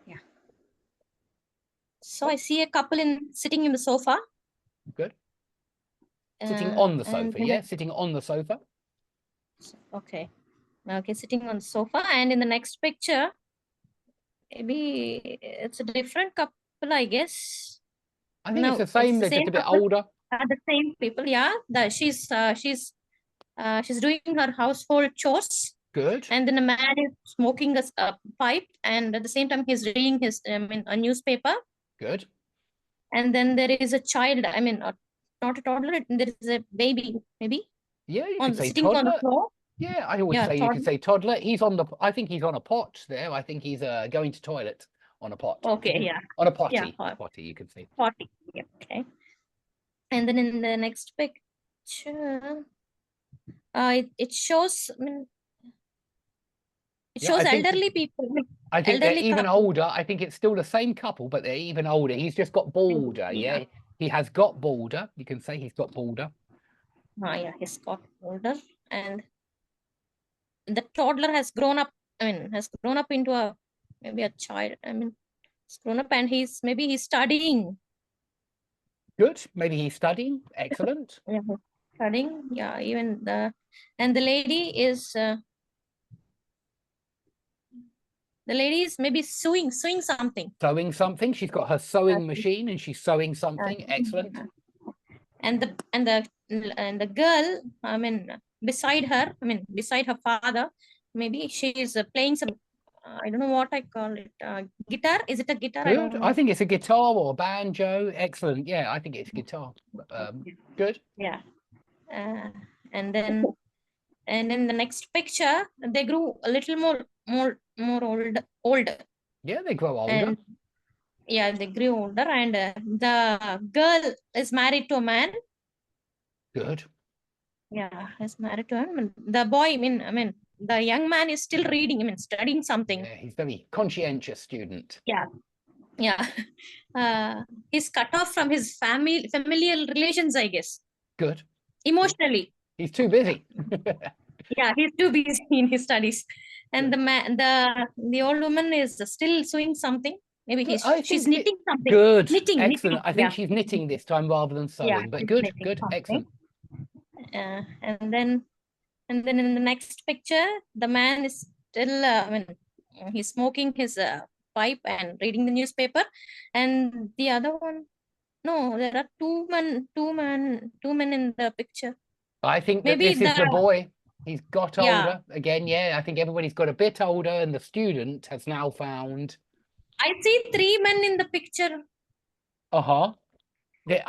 Yeah. So I see a couple sitting in the sofa. Good. Sitting on the sofa, yeah? Sitting on the sofa. Okay. Okay, sitting on the sofa. And in the next picture, maybe it's a different couple, I guess. I think it's the same. They're just a bit older. The same people, yeah. She's doing her household chores. Good. And then a man is smoking a pipe, and at the same time he's reading a newspaper. Good. And then there is a child. I mean, not a toddler. There is a baby, maybe. Yeah, you can say sitting toddler. on the floor. Yeah, I always say you can say toddler. He's on the. I think he's on a pot there. I think he's going to toilet on a pot. Okay, yeah. On a potty. Yeah, potty. You can say. Potty. Yeah. Okay. And then in the next picture, it shows. I mean, it shows elderly people. I think they're even older. I think it's still the same couple, but they're even older. He's just got balder. Yeah, he has got balder. You can say he's got balder. Yeah, he's got balder, and the toddler has grown up. I mean, has grown up into maybe a child. I mean, he's grown up, and maybe he's studying. Good. Maybe he's studying. Excellent. Yeah, studying. Yeah, even the lady is. The lady is maybe sewing something. Sewing something. She's got her sewing machine and she's sewing something. Excellent. And the girl, I mean, beside her father, maybe she is playing some. I don't know what I call it. Guitar? Is it a guitar? Good. I think it's a guitar or a banjo. Excellent. Yeah, I think it's guitar. Good. Yeah. And then the next picture, they grew a little more older. Yeah, they grow older. And, yeah, they grew older, and the girl is married to a man. Good. Yeah, is married to him. The boy, I mean, the young man is still reading. I mean, studying something. Yeah, he's very conscientious student. Yeah, yeah. He's cut off from his familial relations, I guess. Good. Emotionally. He's too busy. Yeah, he's too busy in his studies. And the old woman is still sewing something. Maybe she's knitting something. Good. Knitting. Excellent. Knitting. I think she's knitting this time rather than sewing. Yeah, but good. Something. Excellent. And then in the next picture, the man is still. He's smoking his pipe and reading the newspaper. And the other one, no, there are two men in the picture. I think that this is the boy. He's got older again. Yeah, I think everybody's got a bit older, and the student has now found. I see 3 men in the picture. I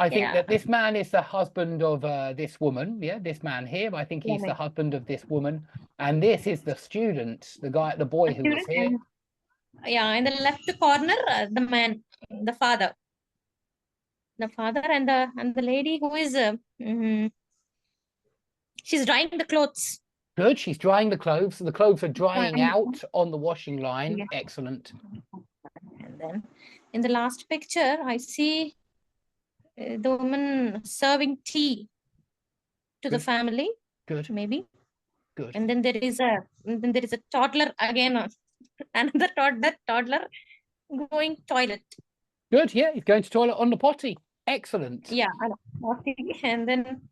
think that this man is the husband of this woman. Yeah, this man here. I think he's the husband of this woman, and this is the student, the boy who was here. Yeah, in the left corner, the man, the father, and the lady who is she's drying the clothes. Good. She's drying the clothes. So the clothes are drying out on the washing line. Yeah. Excellent. And then in the last picture, I see the woman serving tea to the family. Good. Maybe. Good. And then there is a toddler again. Another toddler going toilet. Good. Yeah, he's going to toilet on the potty. Excellent. Yeah, potty. And then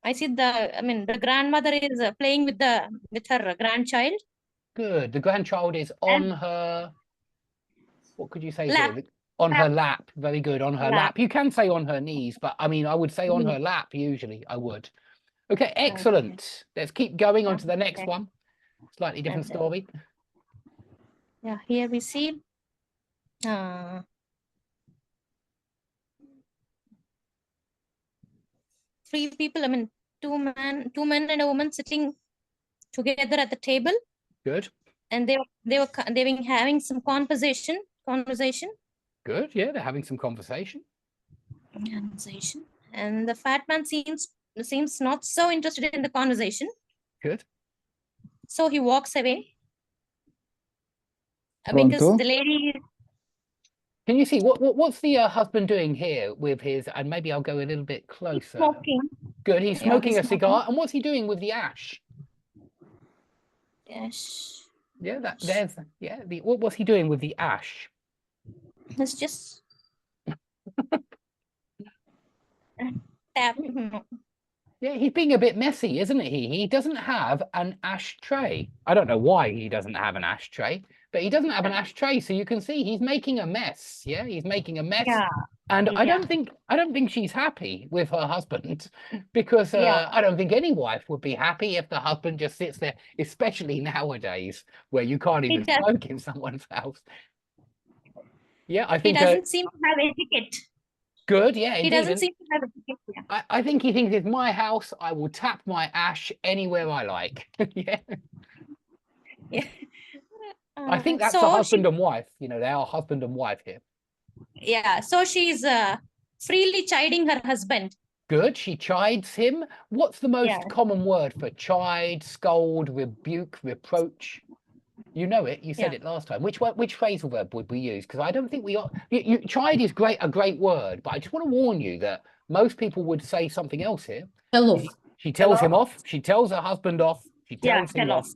I see the grandmother is playing with her grandchild. Good. The grandchild is on her. What could you say? Lap. On her lap. Very good. On her lap. You can say on her knees, but I mean, I would say on her lap usually. I would. Okay, excellent. Let's keep going on to the next one. Slightly different story. Yeah, here we see three people. I mean, two men and a woman sitting together at the table. Good. And they were having some conversation. Good. Yeah, they're having some conversation. And the fat man seems not so interested in the conversation. Good. So he walks away. Because the lady. Can you see what's the husband doing here with his? And maybe I'll go a little bit closer. He's smoking. Good. He's smoking a cigar. And what's he doing with the ash? Ash. Yeah, what was he doing with the ash? It's just Yeah, he's being a bit messy, isn't he? He doesn't have an ashtray. I don't know why he doesn't have an ashtray, but he doesn't have an ashtray, so you can see he's making a mess. Yeah, he's making a mess. Yeah. And I don't think she's happy with her husband, because I don't think any wife would be happy if the husband just sits there, especially nowadays where you can't even smoke in someone's house. Yeah, I think he doesn't seem to have etiquette. Good, yeah. He doesn't seem to have etiquette. Yeah. I think he thinks it's my house. I will tap my ash anywhere I like. Yeah. Yeah. I think that's a husband and wife. You know, they are husband and wife here. Yeah. So she's freely chiding her husband. Good. She chides him. What's the most common word for chide, scold, rebuke, reproach? You know it. You said it last time. Which phrasal verb would we use? Because I don't think we are. Chide is a great word, but I just want to warn you that most people would say something else here. Tell off. She tells him off. She tells her husband off. She tells him off.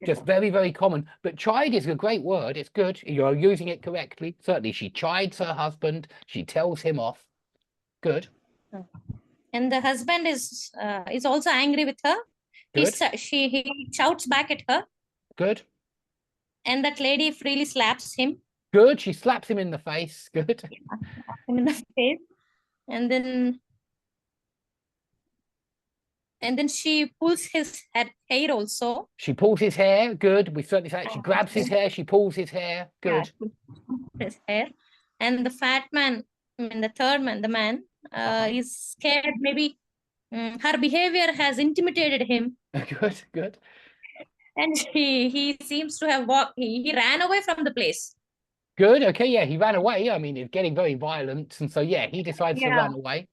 Just very, very common. But chide is a great word. It's good. You're using it correctly. Certainly, she chides her husband. She tells him off. Good. And the husband is also angry with her. Good. He shouts back at her. Good. And that lady freely slaps him. Good. She slaps him in the face. Good. Slaps him in the face. And then she pulls his hair also. She pulls his hair. Good. We certainly say it. She grabs his hair. She pulls his hair. Good. Yeah, his hair. And the fat man, the third man, the man, is scared. Maybe her behavior has intimidated him. Good. Good. And he seems to have walked. He ran away from the place. Good. Okay. Yeah, he ran away. I mean, it's getting very violent, and so yeah, he decides to run away.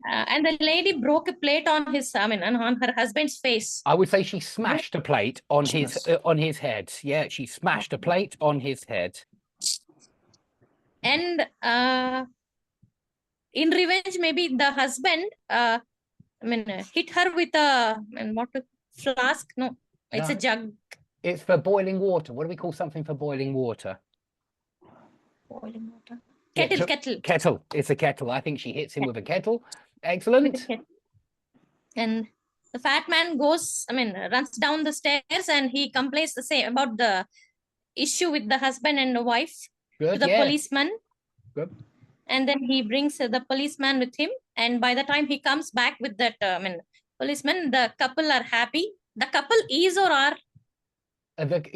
And the lady broke a plate on his, on her husband's face. I would say she smashed a plate on his head. Yeah, she smashed a plate on his head. And in revenge, maybe the husband, hit her with a flask? No, it's a jug. It's for boiling water. What do we call something for boiling water? Boiling water. Kettle. Kettle. It's a kettle. I think she hits him with a kettle. Excellent. And the fat man runs down the stairs, and he complains the same about the issue with the husband and the wife to the policeman. Good. And then he brings the policeman with him. And by the time he comes back with that policeman, the couple are happy. The couple is or are?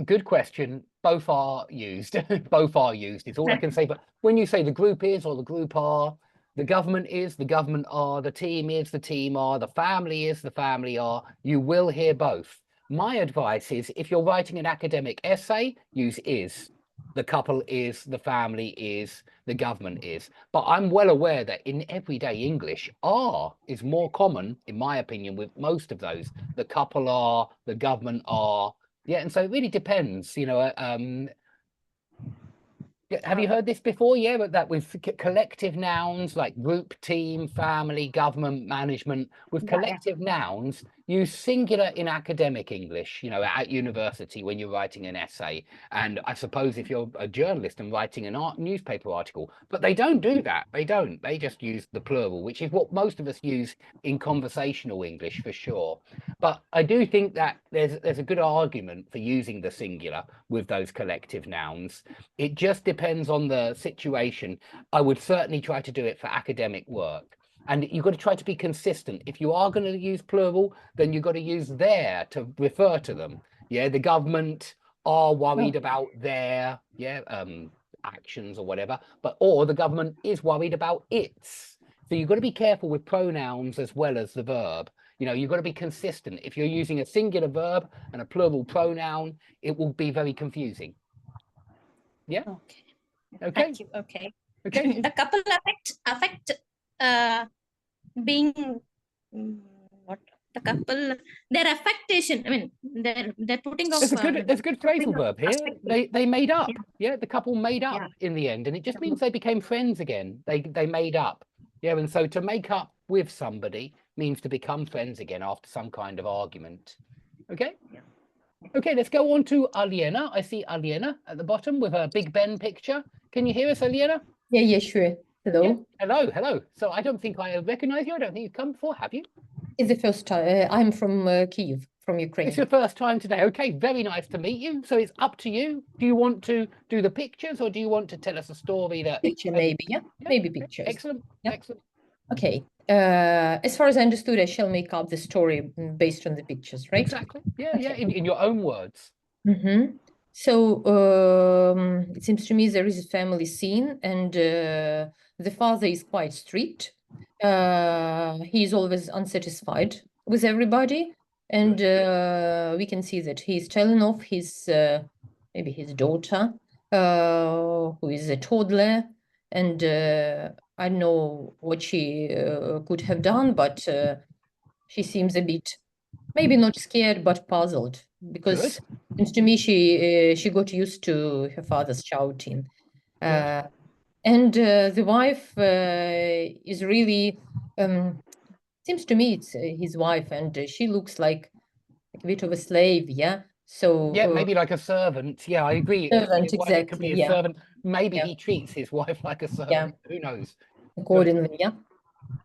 Good question. Both are used. Both are used. It's all I can say. But when you say the group is or the group are, the government is, the government are, the team is, the team are, the family is, the family are, you will hear both. My advice is, if you're writing an academic essay, use is. The couple is, the family is, the government is. But I'm well aware that in everyday English, are is more common, in my opinion, with most of those. The couple are, the government are. Yeah, and so it really depends, you know. Have you heard this before? Yeah, but that with collective nouns like group, team, family, government, management, with collective nouns, use singular in academic English, you know, at university when you're writing an essay. And I suppose if you're a journalist and writing an newspaper article, but they don't do that. They don't. They just use the plural, which is what most of us use in conversational English for sure. But I do think that there's a good argument for using the singular with those collective nouns. It just depends depends on the situation. I would certainly try to do it for academic work. And you've got to try to be consistent. If you are going to use plural, then you've got to use their to refer to them. Yeah, the government are worried about their actions or whatever, or the government is worried about its. So you've got to be careful with pronouns as well as the verb. You know, you've got to be consistent. If you're using a singular verb and a plural pronoun, it will be very confusing. Yeah. Okay. Okay. Thank you. Okay. Okay. The couple affect being what the couple, their affectation. I mean, they're putting off. There's a good phrasal verb here. They made up. Yeah, the couple made up in the end, and it just means they became friends again. They made up. Yeah, and so to make up with somebody means to become friends again after some kind of argument. Okay. Yeah. Okay, let's go on to Aliena. I see Aliena at the bottom with her Big Ben picture. Can you hear us, Aliena? Yeah, sure. Hello. Yeah. Hello. So I don't think I recognize you. I don't think you've come before, have you? It's the first time. I'm from Kyiv, from Ukraine. It's your first time today. Okay, very nice to meet you. So it's up to you. Do you want to do the pictures, or do you want to tell us a story that... Picture, maybe, maybe pictures. Excellent, excellent. Okay. As far as I understood, I shall make up the story based on the pictures, right? Exactly. Yeah, yeah, in your own words. Mm-hmm. So it seems to me there is a family scene, and the father is quite strict. He is always unsatisfied with everybody, and we can see that he's telling off his maybe his daughter, who is a toddler, and I don't know what she could have done, but she seems a bit, maybe not scared, but puzzled, because it seems to me she got used to her father's shouting. And the wife is really, seems to me it's his wife, and she looks like a bit of a slave, So yeah, maybe like a servant. Yeah, I agree. Servant, exactly. It could be a servant. Maybe he treats his wife like a servant. Who knows? Accordingly,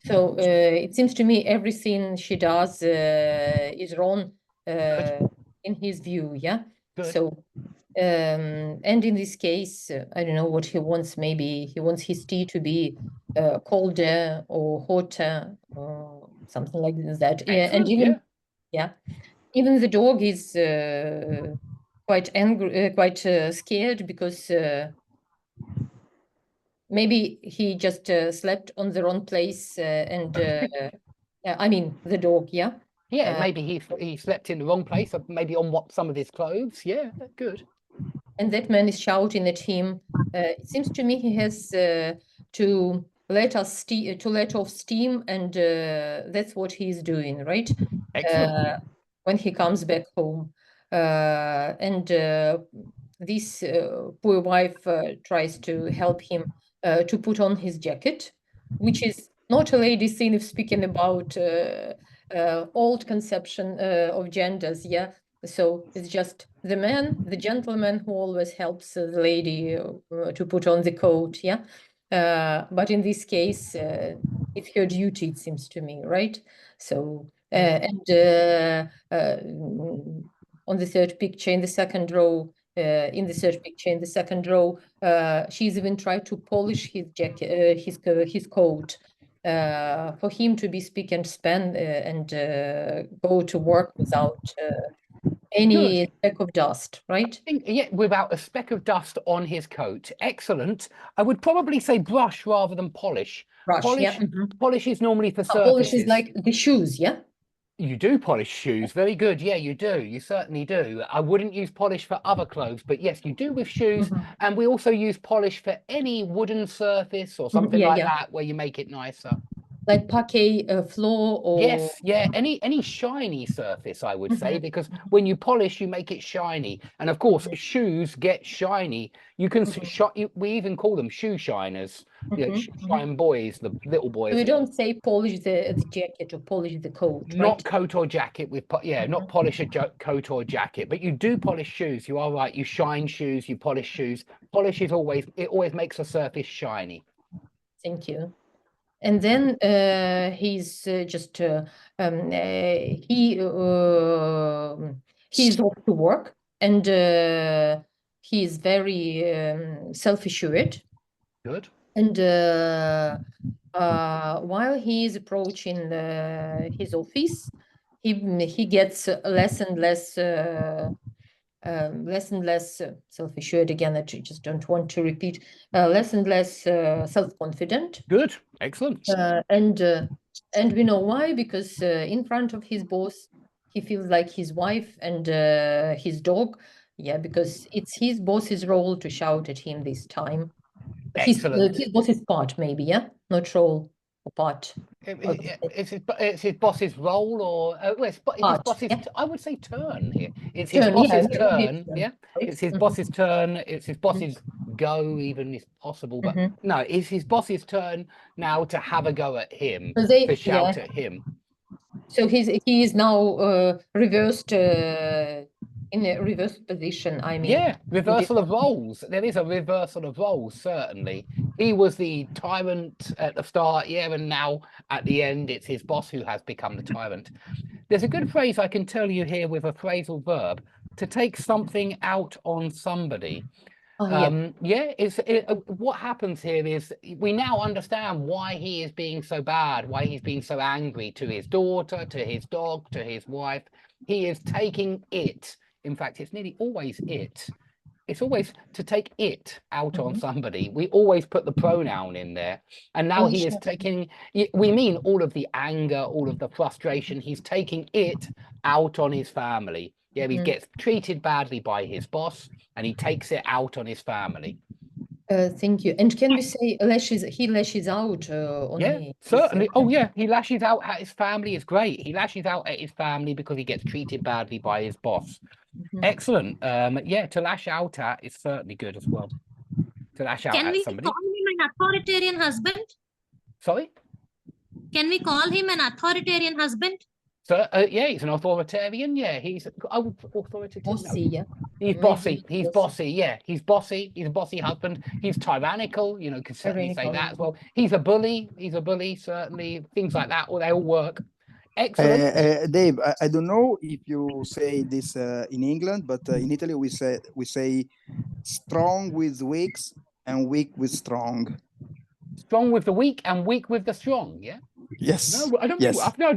So it seems to me everything she does is wrong in his view, Good. So and in this case, I don't know what he wants. Maybe he wants his tea to be colder or hotter or something like that. And even even the dog is quite angry, quite scared, because maybe he just slept on the wrong place, and I mean the dog, maybe he slept in the wrong place, or maybe on some of his clothes. Yeah, good. And that man is shouting at him. It seems to me he has to let off steam, and that's what he's doing, right? Excellent. When he comes back home, and this poor wife tries to help him to put on his jacket, which is not a lady scene if speaking about old conception of genders, So it's just the man, the gentleman, who always helps the lady to put on the coat, but in this case, it's her duty, it seems to me, right? So and on the third picture in the second row, she's even tried to polish his jacket, his coat, for him to be spick and span and go to work without any speck of dust, right? I think, without a speck of dust on his coat. Excellent. I would probably say brush rather than polish. Polish is normally for surfaces. Polish is like the shoes, You do polish shoes. Very good. Yeah, you do. You certainly do. I wouldn't use polish for other clothes, but yes, you do with shoes. And we also use polish for any wooden surface or something like that, where you make it nicer. Like parquet floor, or any shiny surface, I would say, because when you polish, you make it shiny, and of course shoes get shiny. You can we even call them shoe shiners. Shine boys, the little boys. We don't say polish the jacket or polish the coat, right? Not coat or jacket with not polish a coat or jacket, but you do polish shoes. You are right. You shine shoes, you polish shoes. Polish is always makes a surface shiny. Thank you. And then he's just he's off to work, and he is very self-assured. Good. And while he is approaching his office, he gets less and less self-assured. Again, I just don't want to repeat. Less and less self-confident. Good. Excellent. And we know why, because in front of his boss, he feels like his wife and his dog. Yeah, because it's his boss's role to shout at him this time. Excellent. His boss's part, maybe, yeah? Not role or part. It's his boss's role, or well, it's his boss's. Yeah. I would say turn here. It's Turn, his yeah, boss's maybe his turn. turn, Yeah, right? it's his boss's turn. It's his boss's go, even if possible. But no, it's his boss's turn now to have a go at him, So to shout at him. So he is now reversed in a reverse position. I mean, yeah, reversal of roles. There is a reversal of roles, certainly. He was the tyrant at the start, yeah, and now at the end, it's his boss who has become the tyrant. There's a good phrase I can tell you here with a phrasal verb: to take something out on somebody. What happens here is we now understand why he is being so bad, why he's being so angry to his daughter, to his dog, to his wife. He is taking it. In fact, it's nearly always it. It's always to take it out on somebody. We always put the pronoun in there. And now he is taking, we mean all of the anger, all of the frustration. He's taking it out on his family. Yeah, he gets treated badly by his boss and he takes it out on his family. Thank you. And can we say he lashes out on me? Certainly. Oh, yeah. He lashes out at his family. It's great. He lashes out at his family because he gets treated badly by his boss. Excellent. Yeah, to lash out at is certainly good as well. To lash out at somebody. Can we call him an authoritarian husband? Sorry? Can we call him an authoritarian husband? So, yeah, he's an authoritarian. Yeah, he's authoritarian. Bossy, yeah. He's bossy. He's bossy. Yeah, he's bossy. He's a bossy husband. He's tyrannical. You know, could certainly say that as well. He's a bully. He's a bully, certainly. Things like that. Or they all work. Excellent. Dave, I don't know if you say this in England, but in Italy we say strong with weaks and weak with strong. Strong with the weak and weak with the strong. Yeah. Yes. No, I don't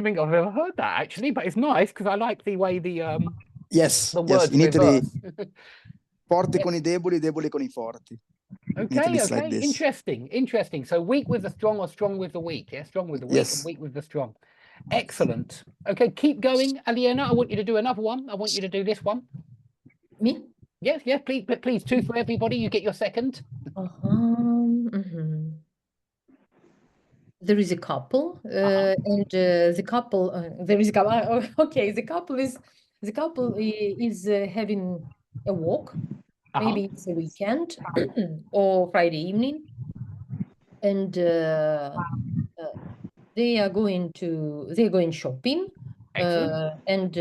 think I've ever heard that actually, but it's nice because I like the way the the words in Italy. reverse. Forte con I deboli, deboli con I forti. Okay, like interesting. So weak with the strong or strong with the weak. Yeah, strong with the weak and weak with the strong. Excellent. Okay, keep going, Aliena. I want you to do another one. I want you to do this one. Me? Yes, please. Two for everybody. You get your second. There is a couple, and the couple. There is a couple. Okay, the couple is having a walk. Maybe it's a weekend or Friday evening, and they're going shopping. And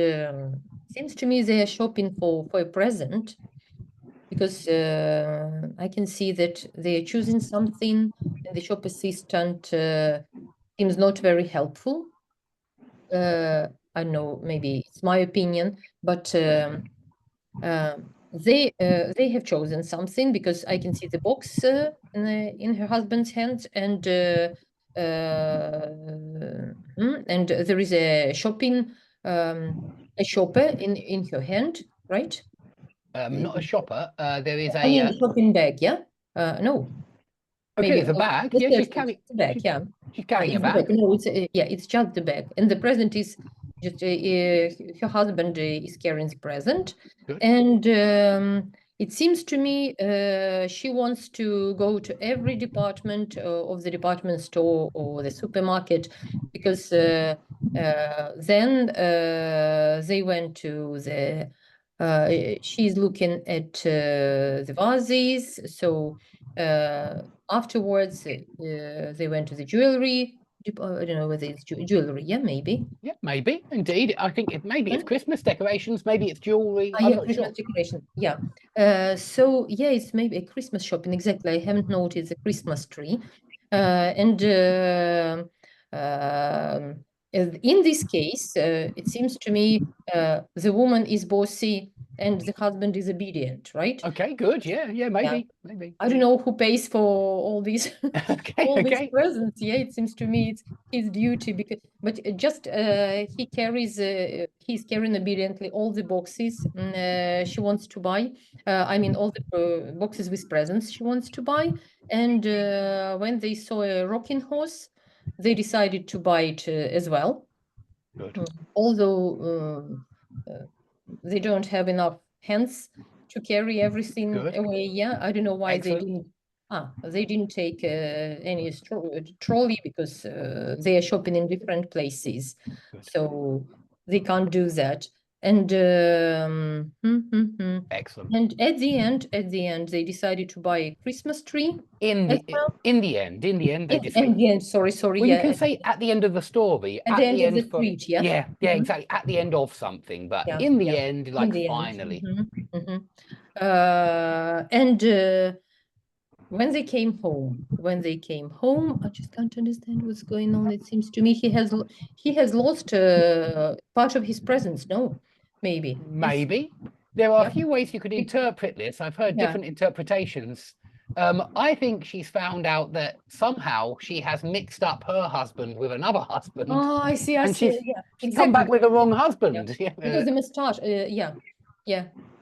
seems to me they are shopping for a present, because I can see that they are choosing something and the shop assistant seems not very helpful. I know, maybe it's my opinion, but they have chosen something, because I can see the box in her husband's hand, and there is a shopper in her hand, right? Not a shopper. There is a shopping bag. Yeah. No. Okay, maybe it's a bag. Yeah, she's carrying a bag. Yeah, she's carrying a bag. No, it's just the bag, and the present is just her husband is carrying the present. Good. And it seems to me she wants to go to every department of the department store or the supermarket, because then they went to the. She's looking at the vases. So afterwards, they went to the jewelry. I don't know whether it's jewelry. Yeah, maybe. Yeah, maybe. Indeed. I think maybe it's Christmas decorations. Maybe it's jewelry. I'm not Christmas sure. decoration. Yeah. So yeah, it's maybe a Christmas shopping. Exactly. I haven't noticed the Christmas tree. In this case, it seems to me the woman is bossy and the husband is obedient, right? Okay, good. Yeah, maybe. I don't know who pays for all these all these Okay. presents. Yeah, it seems to me it's his duty but just he's carrying obediently all the boxes she wants to buy. I mean all the boxes with presents she wants to buy. And when they saw a rocking horse, they decided to buy it as well. Good. Although they don't have enough hands to carry everything Good. away. Yeah, I don't know why Excellent. they didn't take any trolley, because they are shopping in different places. Good. So they can't do that. And Excellent. and at the end, they decided to buy a Christmas tree. In the end, they decided. At the end, sorry, Well, yeah. you can say at the end of the story. At the end of the street, yeah. Yeah, exactly. At the end of something, but Yeah, in the end, like in the finally. End. And when they came home, I just can't understand what's going on. It seems to me he has lost part of his presence. No, maybe. Maybe. There are a few ways you could interpret this. I've heard different interpretations. I think she's found out that somehow she has mixed up her husband with another husband. Oh, I see. And she's exactly. come back with the wrong husband. Yeah. Because the moustache,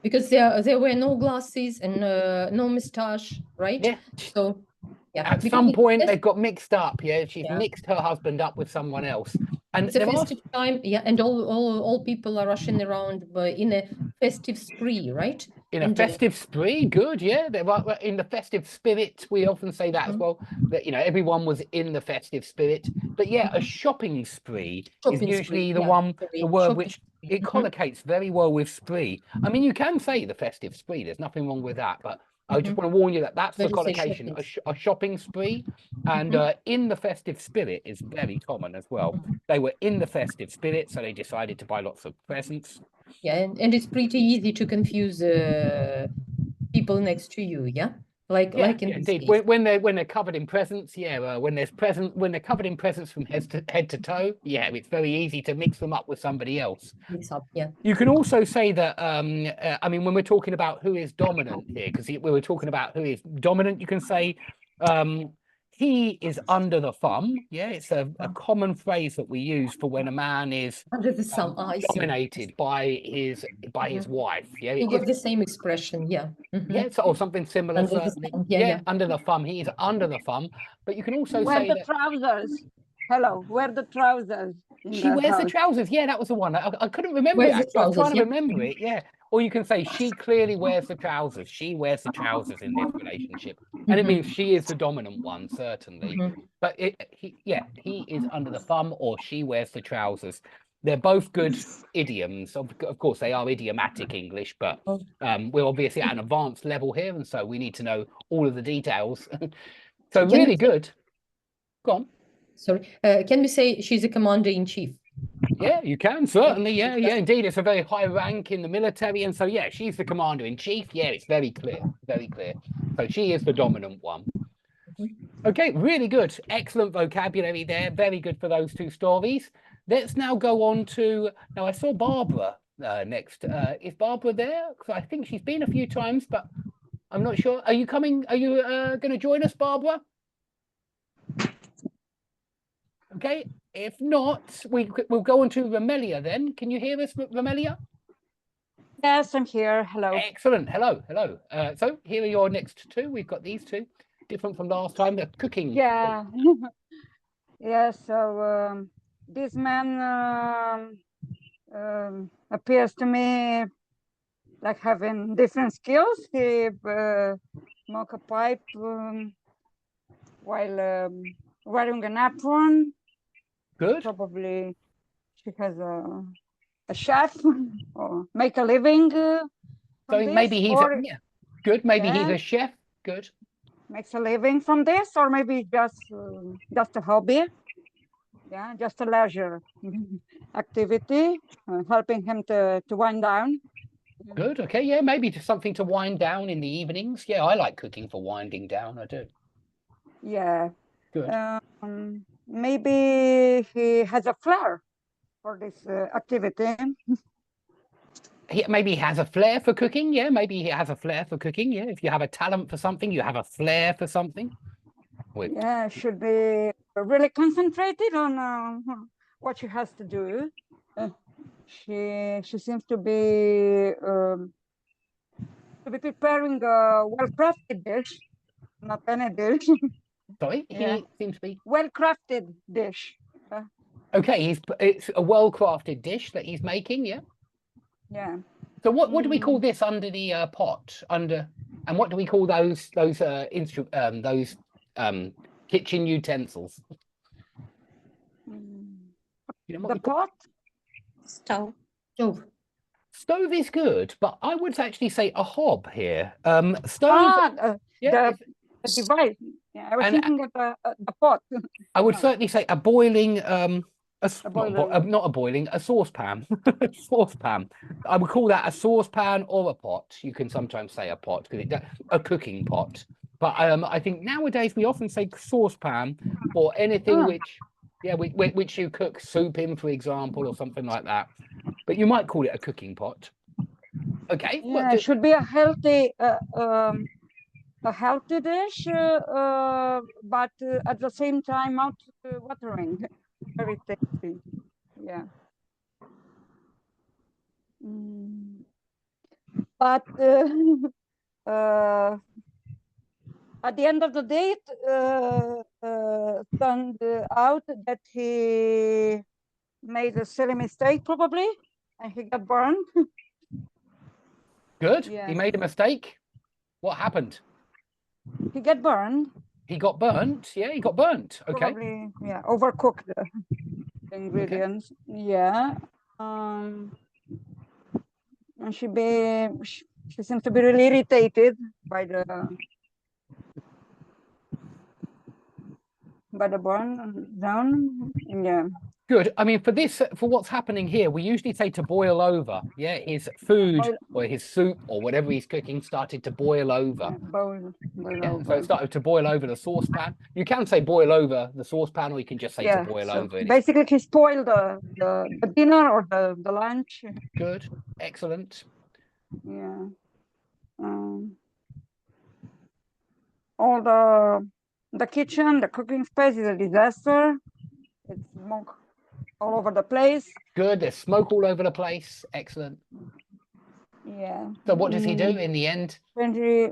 because there were no glasses and no moustache, right? Yeah. So at some point they've got mixed up. Yeah, she's mixed her husband up with someone else. And it's a festive time, and all people are rushing around in a festive spree, right? In a festive spree, good, yeah. They're in the festive spirit. We often say that as well. That everyone was in the festive spirit. But yeah, a shopping spree is usually the word which it collocates very well with spree. I mean, you can say the festive spree. There's nothing wrong with that, but I just want to warn you that that's the collocation, a shopping spree. And in the festive spirit is very common as well. They were in the festive spirit, so they decided to buy lots of presents. Yeah, and it's pretty easy to confuse people next to you, yeah? Like in indeed. When they're covered in presents, when they're covered in presents from head to toe, it's very easy to mix them up with somebody else. Mix up, yeah. You can also say that I mean, when we're talking about who is dominant here, because we were talking about who is dominant, you can say he is under the thumb. Yeah, it's a common phrase that we use for when a man is under the thumb, dominated by his wife. Yeah, you got the same expression, yeah. Yes, or something similar. Under Certainly. the thumb, Under the thumb. He is under the thumb. But you can also say the trousers. Hello, wear the trousers. She wears the trousers. Yeah, that was the one. I couldn't remember it. I was trying to remember it. Yeah. Or you can say she clearly wears the trousers. She wears the trousers in this relationship, and it means she is the dominant one, certainly. But he is under the thumb, or she wears the trousers. They're both good idioms. Of course, they are idiomatic English, but we're obviously at an advanced level here, and so we need to know all of the details. So really good. Go on. Sorry, can we say she's a commander-in-chief? Yeah, you can, certainly. Yeah, indeed. It's a very high rank in the military. And so, she's the commander-in-chief. Yeah, it's very clear, very clear. So she is the dominant one. Okay, really good. Excellent vocabulary there. Very good for those two stories. Let's now go on to, now I saw Barbara next. Is Barbara there? Because I think she's been a few times, but I'm not sure. Are you coming? Are you going to join us, Barbara? Okay. If not, we'll go on to Romelia then. Can you hear us, Romelia? Yes, I'm here. Hello. Excellent. Hello. So here are your next two. We've got these two, different from last time. The cooking. Yeah. So this man appears to me like having different skills. He smokes a pipe while wearing an apron. Good. Probably she has a chef or make a living. So maybe he's good. Maybe he's a chef. Good. Makes a living from this, or maybe just a hobby. Yeah, just a leisure activity, helping him to wind down. Good. Okay. Yeah, maybe just something to wind down in the evenings. Yeah, I like cooking for winding down. I do. Yeah. Good. maybe he has a flair for this activity. Maybe he has a flair for cooking. Yeah, maybe he has a flair for cooking. Yeah, if you have a talent for something, you have a flair for something. Yeah, should be really concentrated on what she has to do. She seems to be preparing a well-crafted dish, not any dish. Sorry, Yeah. he seems to be well-crafted dish. okay. It's a well-crafted dish that he's making. Yeah. Yeah. So what do we call this under the pot? And what do we call those kitchen utensils? You know what The pot? Stove. Stove. Stove is good, but I would actually say a hob here. Stove. The device. Yeah, I was thinking of the pot. I would certainly say a boiling a saucepan. Saucepan. I would call that a saucepan or a pot. You can sometimes say a pot because a cooking pot. But I think nowadays we often say saucepan for anything which you cook soup in, for example, or something like that. But you might call it a cooking pot. Okay. Yeah, it should be a healthy dish, but at the same time mouth-watering. Very tasty. Yeah. But at the end of the day, it turned out that he made a silly mistake, probably, and he got burned. Good. Yeah. He made a mistake. What happened? He got burned. He got burnt. Yeah, he got burnt. Okay. Probably, yeah, overcooked the ingredients. Okay. Yeah. And she seems to be really irritated by the burn down. Yeah. Good. I mean, for what's happening here, we usually say to boil over. Yeah, his food or his soup or whatever he's cooking started to boil over. Boil over. So it started to boil over the saucepan. You can say boil over the saucepan, or you can just say to boil over. Basically, he spoiled the dinner or the lunch. Good. Excellent. Yeah. All the kitchen, the cooking space is a disaster. It's smoke all over the place. Good. There's smoke all over the place. Excellent. Yeah. So what does he do in the end? When he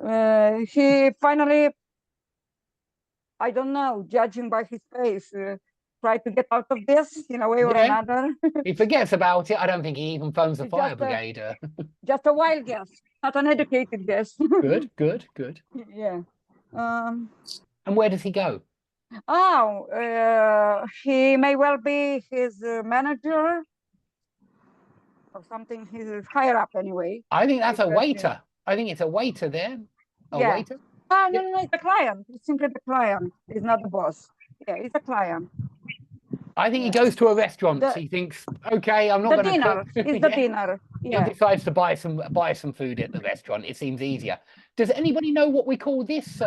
finally, I don't know, judging by his face, tried to get out of this in a way or another. He forgets about it. I don't think he even phones the fire brigade. Just a wild guess, not an educated guess. Good, good, good. Yeah. And where does he go? He may well be his manager or something. He's higher up anyway. I think that's a waiter. I think it's a waiter there. A waiter? No, it's a client. It's simply the client. He's not the boss. Yeah, he's a client. I think he goes to a restaurant. He thinks, okay, I'm not going to cook. It's the dinner. Yeah. He decides to buy some food at the restaurant. It seems easier. Does anybody know what we call this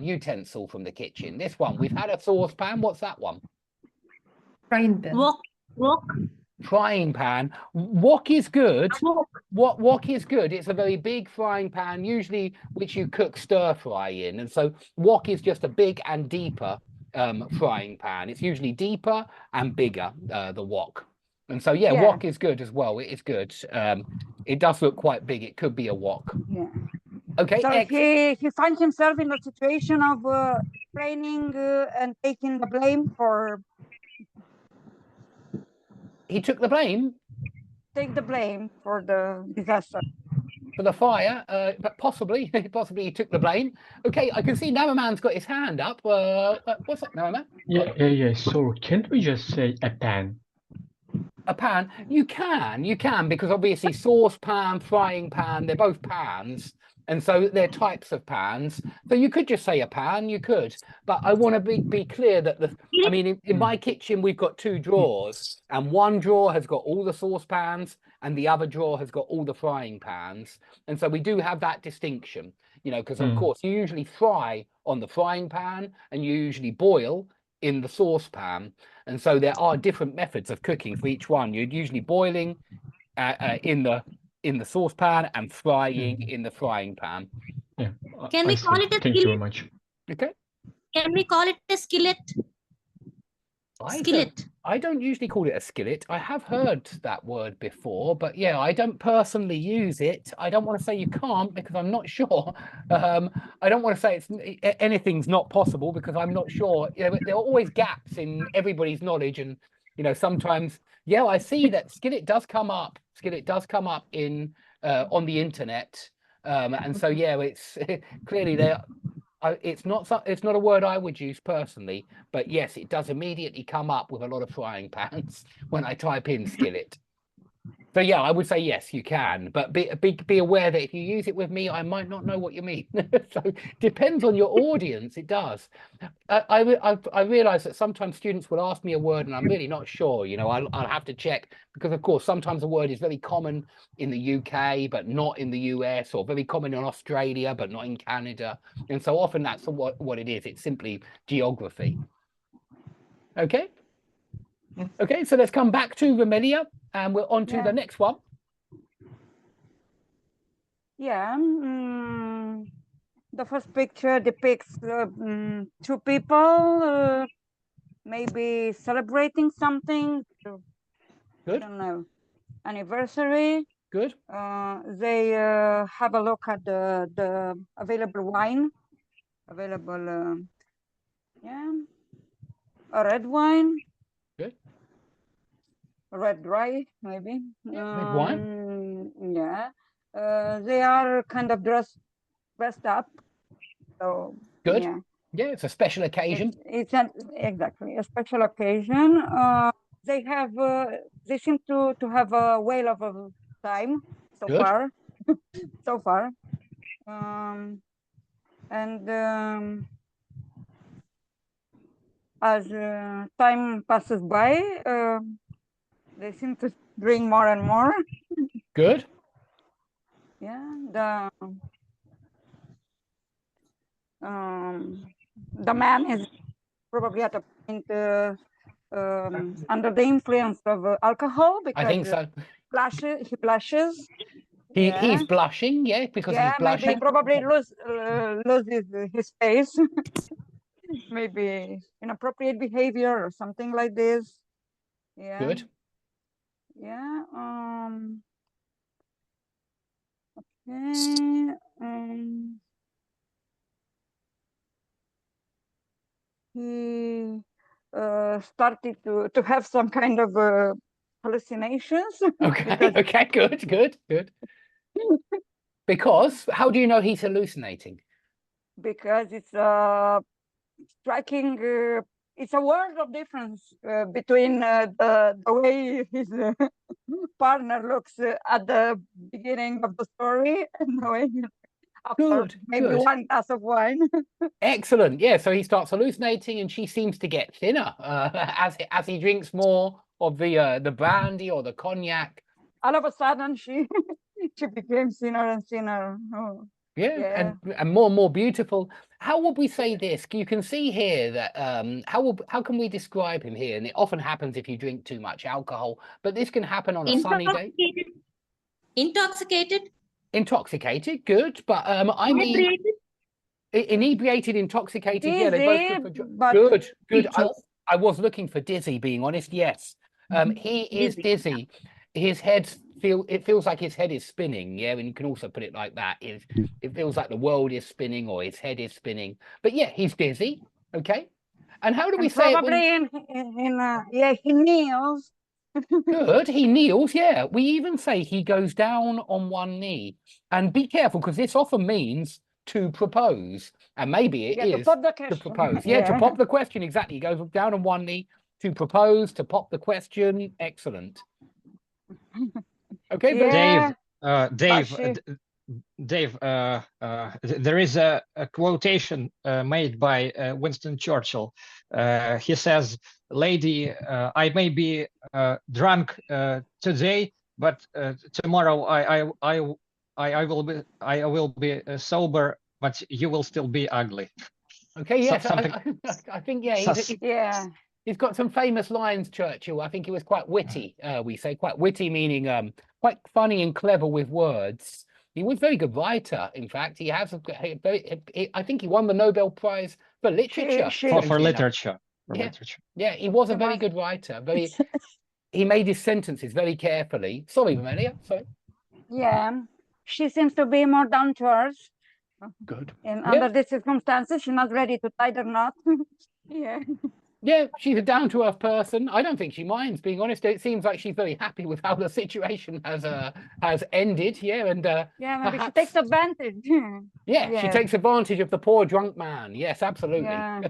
utensil from the kitchen? This one. We've had a saucepan. What's that one? Frying pan. Wok. Frying pan. Wok is good. Wok is good. It's a very big frying pan, usually which you cook stir fry in. And so wok is just a big and deeper frying pan. It's usually deeper and bigger, the wok. And so wok is good as well. It is good. It does look quite big. It could be a wok. Yeah. Okay. So he finds himself in a situation of training and taking the blame for. He took the blame. Take the blame for the disaster. For the fire, but possibly he took the blame. Okay, I can see Namaman's got his hand up. What's up, Namaman? Yeah. So can't we just say a pan? A pan? You can, because obviously saucepan, frying pan, they're both pans. And so they're types of pans. So you could just say a pan, you could. But I want to be clear that in my kitchen, we've got two drawers. And one drawer has got all the saucepans and the other drawer has got all the frying pans. And so we do have that distinction, because of course you usually fry on the frying pan and you usually boil in the saucepan. And so there are different methods of cooking for each one. You're usually boiling in the saucepan and frying in the frying pan. Yeah. Can I we see. call it a Thank you very skillet? much. Okay. Can we call it a skillet? Skillet. I don't usually call it a skillet. I have heard that word before, but yeah, I don't personally use it. I don't want to say you can't because I'm not sure. I don't want to say anything's not possible because I'm not sure. You know, there are always gaps in everybody's knowledge, and you know, sometimes, yeah, I see that skillet does come up. Skillet does come up in on the internet, and so yeah, it's clearly there. It's not a word I would use personally, but yes, it does immediately come up with a lot of frying pans when I type in skillet. So yeah, I would say yes, you can, but be aware that if you use it with me, I might not know what you mean. So depends on your audience. It does. I realize that sometimes students will ask me a word and I'm really not sure. You know, I'll have to check because of course sometimes a word is very common in the UK but not in the US, or very common in Australia but not in Canada, and so often that's what it is. It's simply geography. Okay. Okay, so let's come back to Romelia and we're on to the next one. Yeah. The first picture depicts two people maybe celebrating something. Good. I don't know, anniversary. Good. They have a look at the available wine. Available, yeah, a red wine. Good. A red rye, maybe. Red wine. Yeah. They are kind of dressed up. So good. Yeah. Yeah, it's a special occasion. It's exactly a special occasion. They have. They seem to have a whale of a time so Good. far. So far. As time passes by, they seem to drink more and more. Good. Yeah, the man is probably at a point under the influence of alcohol because I think so. He blushes. He's blushing, yeah, because he's blushing. Maybe probably loses his face. Maybe inappropriate behavior or something like this. Yeah. Good. Yeah. Okay. He started to have some kind of hallucinations. Okay. Okay. Good. Because how do you know he's hallucinating? Because it's striking. It's a world of difference between the way his partner looks at the beginning of the story and the way after maybe one glass of wine. Excellent. Yeah. So he starts hallucinating, and she seems to get thinner as he drinks more of the brandy or the cognac. All of a sudden, she became thinner and thinner. Oh. Yeah, and more and more beautiful. How would we say this? You can see here that how can we describe him here? And it often happens if you drink too much alcohol, but this can happen on a sunny day. Intoxicated. Intoxicated, good, but I mean inebriated, intoxicated. Dizzy, yeah, they're both good. I was looking for dizzy, being honest. Yes, he is dizzy. His head feels like his head is spinning. Yeah, and you can also put it like that. It feels like the world is spinning or his head is spinning. But yeah, he's dizzy. Okay, and how do we say probably it? He kneels. Good, he kneels. Yeah, we even say he goes down on one knee. And be careful because this often means to propose, and maybe it is to propose. Yeah, to pop the question. Exactly, he goes down on one knee to propose, to pop the question. Excellent. Okay, Dave, there is a quotation made by Winston Churchill. He says, "Lady, I may be drunk today, but tomorrow I will be sober, but you will still be ugly." Okay, yes, something. I think yeah, Yeah. he's got some famous lines, Churchill. I think he was quite witty. We say quite witty, meaning quite funny and clever with words. He was a very good writer. In fact, he has a very. I think he won the Nobel Prize for literature. For literature. Yeah, he was a very must- good writer. Very, he made his sentences very carefully. Sorry, Mamelia. Sorry. Yeah. She seems to be more down to earth. Good. And Yeah. under these circumstances, she's not ready to tie the knot. Yeah. Yeah, she's a down-to-earth person. I don't think she minds, being honest. It seems like she's very happy with how the situation has ended. Yeah, and Yeah, maybe she perhaps, takes advantage. yeah, she takes advantage of the poor drunk man. Yes, absolutely. Yeah.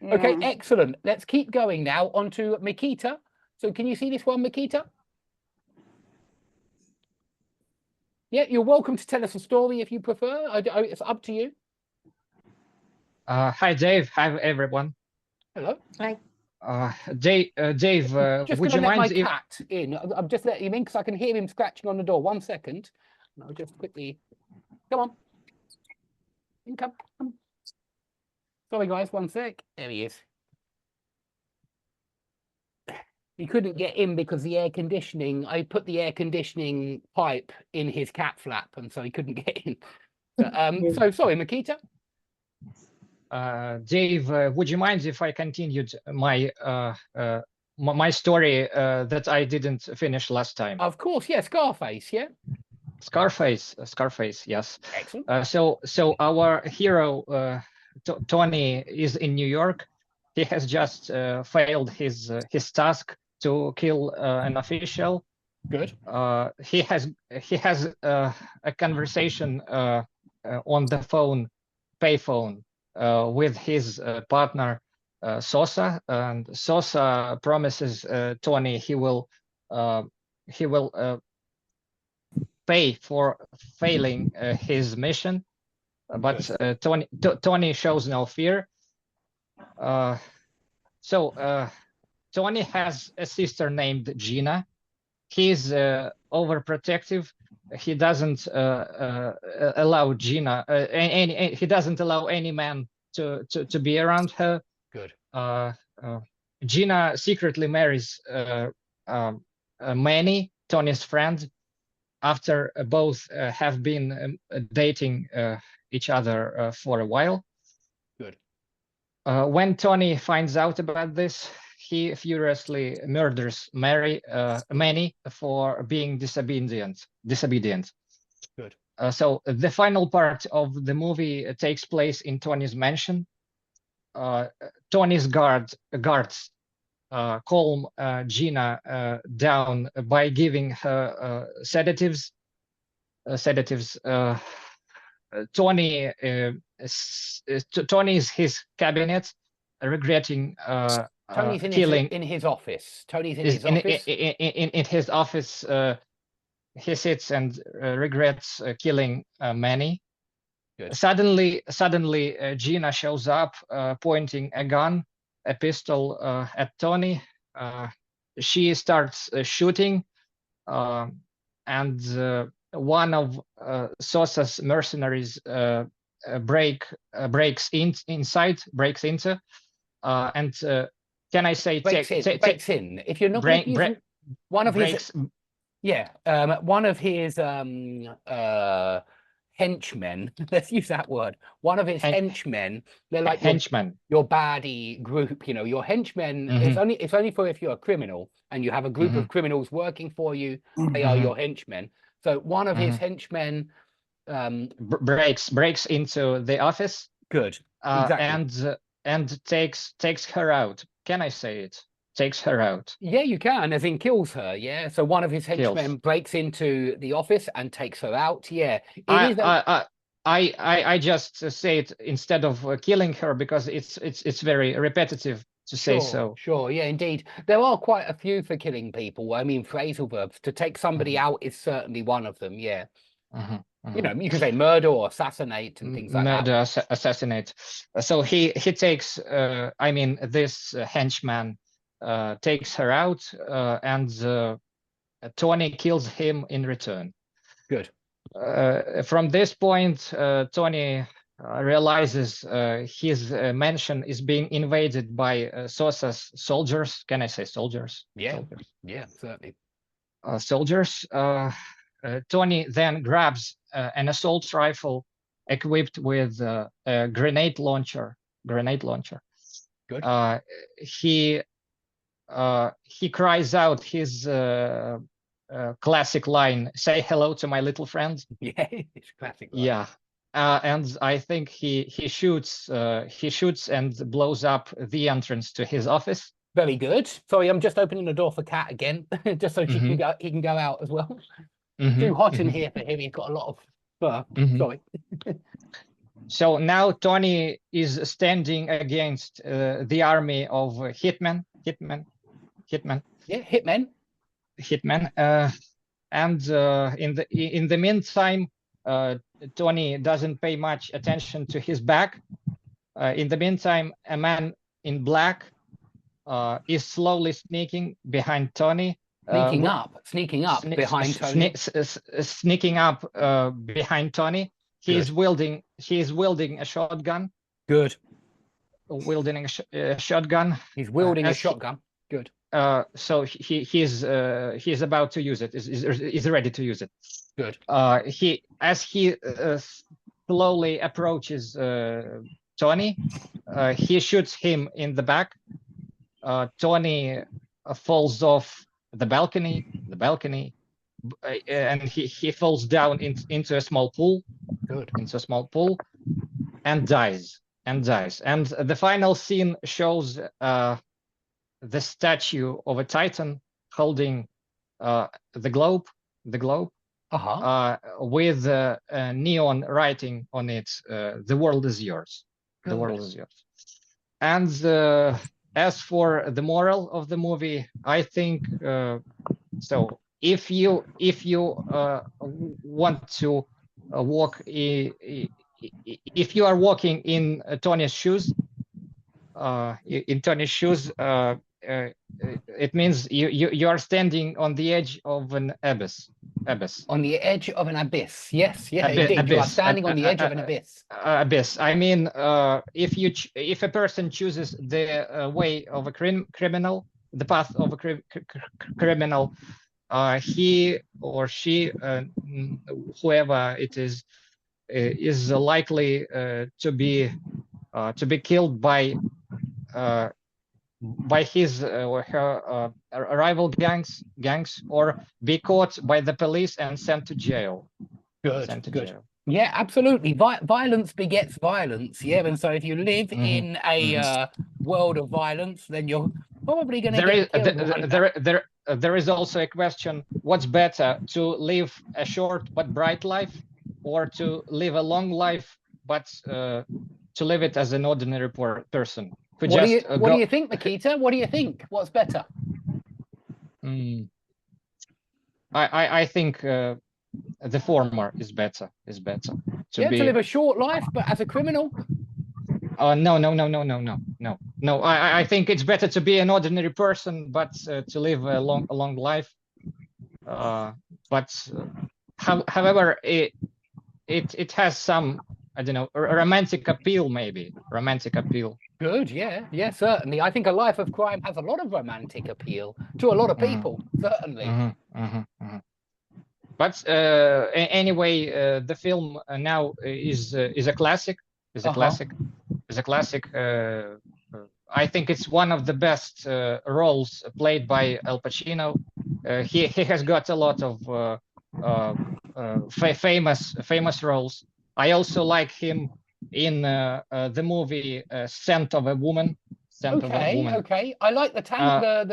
Okay, Yeah. excellent. Let's keep going now on to Mikita. So can you see this one, Mikita? Yeah, you're welcome to tell us a story if you prefer. It's up to you. Hi, Dave. Hi, everyone. Hello. Hi. Dave, Just would gonna you let mind my if cat in. I'm just letting him in because I can hear him scratching on the door. 1 second. And I'll just quickly. Come on. In, come. Sorry, guys. 1 sec. There he is. He couldn't get in because the air conditioning. I put the air conditioning pipe in his cat flap, and so he couldn't get in. But, so sorry, Makita. Dave, would you mind if I continued my my story that I didn't finish last time? Of course, yeah, Scarface, yeah. Scarface, yes. Excellent. So our hero Tony is in New York. He has just failed his task to kill an official. Good. He has a conversation on the phone, payphone, with his partner Sosa, and Sosa promises Tony he will pay for failing his mission, but Tony shows no fear. So Tony has a sister named Gina. He's overprotective. He doesn't allow Gina he doesn't allow any man to be around her. Good. Gina secretly marries Manny, Tony's friend, after both have been dating each other for a while. Good. When Tony finds out about this, he furiously murders Manny for being disobedient. Good. So the final part of the movie takes place in Tony's mansion. Tony's guards calm Gina down by giving her sedatives. Tony is his cabinet, regretting Tony's killing. in his office. Tony's in his office. In his office, he sits and regrets killing Manny. Good. Suddenly, Gina shows up, pointing a pistol at Tony. She starts shooting, and one of Sosa's mercenaries breaks into, and can I say breaks in? If you're not going to use one of his, one of his henchmen. Let's use that word. One of his henchmen. They're like henchmen. Your baddie group. You know, your henchmen. Mm-hmm. It's only for if you're a criminal and you have a group of criminals working for you. They are your henchmen. So one of his henchmen breaks into the office. Good. Exactly. And takes her out. Can I say it? Takes her out. Yeah, you can, as in kills her. Yeah. So one of his henchmen breaks into the office and takes her out. Yeah. I just say it instead of killing her because it's very repetitive to say so. Sure. Yeah, indeed. There are quite a few for killing people. I mean, phrasal verbs. To take somebody out is certainly one of them. Yeah. You know, you can say murder or assassinate and things like that. Murder, assassinate. So he takes. This henchman takes her out, and Tony kills him in return. Good. From this point, Tony realizes his mansion is being invaded by Sosa's soldiers. Can I say soldiers? Yeah, soldiers. yeah, certainly. Soldiers. Tony then grabs an assault rifle equipped with a grenade launcher. Good. He cries out his classic line, "Say hello to my little friend." Yeah, it's classic. Line. Yeah. And I think he shoots and blows up the entrance to his office. Very good. Sorry, I'm just opening the door for Kat again, just so Mhm. he can go out as well. Mhm, Too hot in mhm, here for him. He's got a lot of fur. mhm. Sorry. So now Tony is standing against the army of hitmen. Yeah, hitmen. And in the meantime, Tony doesn't pay much attention to his back. In the meantime, a man in black is slowly sneaking behind Tony. Sneaking up behind Tony. Sneaking up behind Tony. He's wielding a shotgun. Good. Wielding a shotgun. He's wielding a shotgun. Good. So he's about to use it. Is ready to use it. Good. He slowly approaches Tony. He shoots him in the back. Tony falls off the balcony, and he falls down into a small pool. Good. Into a small pool, and dies. And the final scene shows the statue of a Titan holding the globe, with neon writing on it, "The world is yours." Good. The world is yours. And as for the moral of the movie, I think so. If you want to walk, if you are walking in Tony's shoes, it means you are standing on the edge of an abyss. On the edge of an abyss. Yes, yeah, indeed. You are standing on the edge of an abyss. Abyss. I mean, if a person chooses the way of a criminal, the path of a criminal, he or she, whoever it is likely to be killed by his or her rival gangs, or be caught by the police and sent to jail. Good. Yeah, absolutely. Violence begets violence. Yeah, and so if you live in a world of violence, then you're probably going to get killed. There is also a question: what's better, to live a short but bright life, or to live a long life but to live it as an ordinary person? What do you think, Nikita? What do you think? What's better? I think the former is better. To live a short life, but as a criminal? No. I think it's better to be an ordinary person, but to live a long life. However, it has some, I don't know, romantic appeal, maybe. Romantic appeal. Good, yeah, certainly. I think a life of crime has a lot of romantic appeal to a lot of people, certainly. But anyway, the film now is a classic. I think it's one of the best roles played by Al Pacino. He has got a lot of famous roles. I also like him in the movie Scent of a Woman. Okay. I like the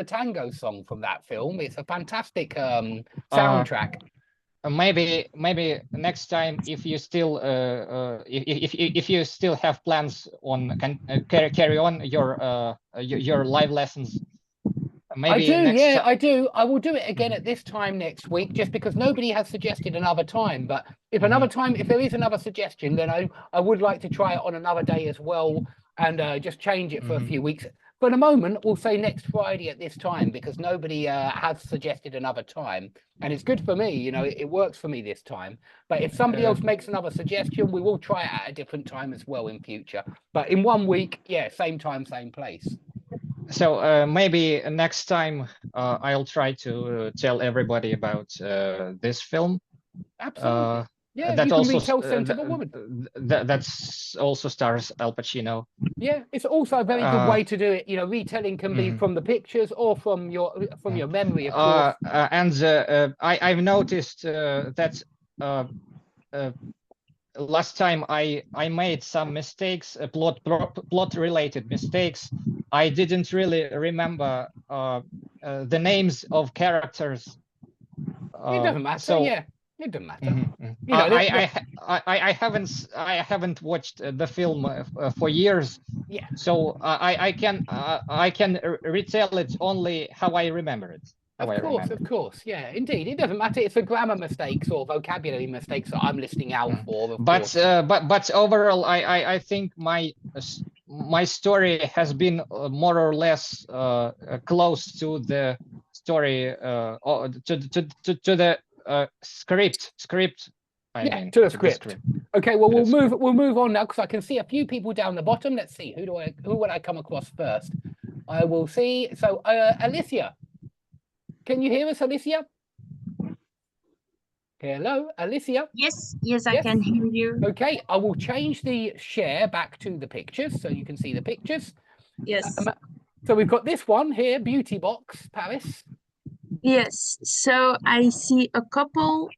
tango song from that film. It's a fantastic soundtrack. Maybe next time, if you still if you still have plans on carry on your live lessons. Maybe I do. I will do it again at this time next week, just because nobody has suggested another time. But if if there is another suggestion, then I would like to try it on another day as well, and just change it for a few weeks. for the moment, we'll say next Friday at this time because nobody has suggested another time, and it's good for me. You know, it works for me this time. But if somebody else makes another suggestion, we will try it at a different time as well in future. But in 1 week, yeah, same time, same place. So maybe next time I'll try to tell everybody about this film. Absolutely. Yeah, that you can also retell Scent of a Woman. That's also stars Al Pacino. Yeah, it's also a very good way to do it. You know, retelling can be from the pictures or from your memory, of course. And I've noticed that last time I made some mistakes, plot related mistakes. I didn't really remember the names of characters. It doesn't matter. So, yeah, it doesn't matter. You know, I haven't watched the film for years. Yeah. So I can retell it only how I remember it. Of course, yeah, indeed. It doesn't matter. It's the grammar mistakes or vocabulary mistakes that I'm listing out for. But overall, I think my story has been more or less close to the story to the script. I mean, to the script. Okay, well we'll move on now because I can see a few people down the bottom. Let's see who will I come across first. I will see. So Alicia. Can you hear us, Alicia? Hello, Alicia? Yes, I can hear you. Okay, I will change the share back to the pictures so you can see the pictures. Yes. So we've got this one here, Beauty Box, Paris. Yes, so I see a couple,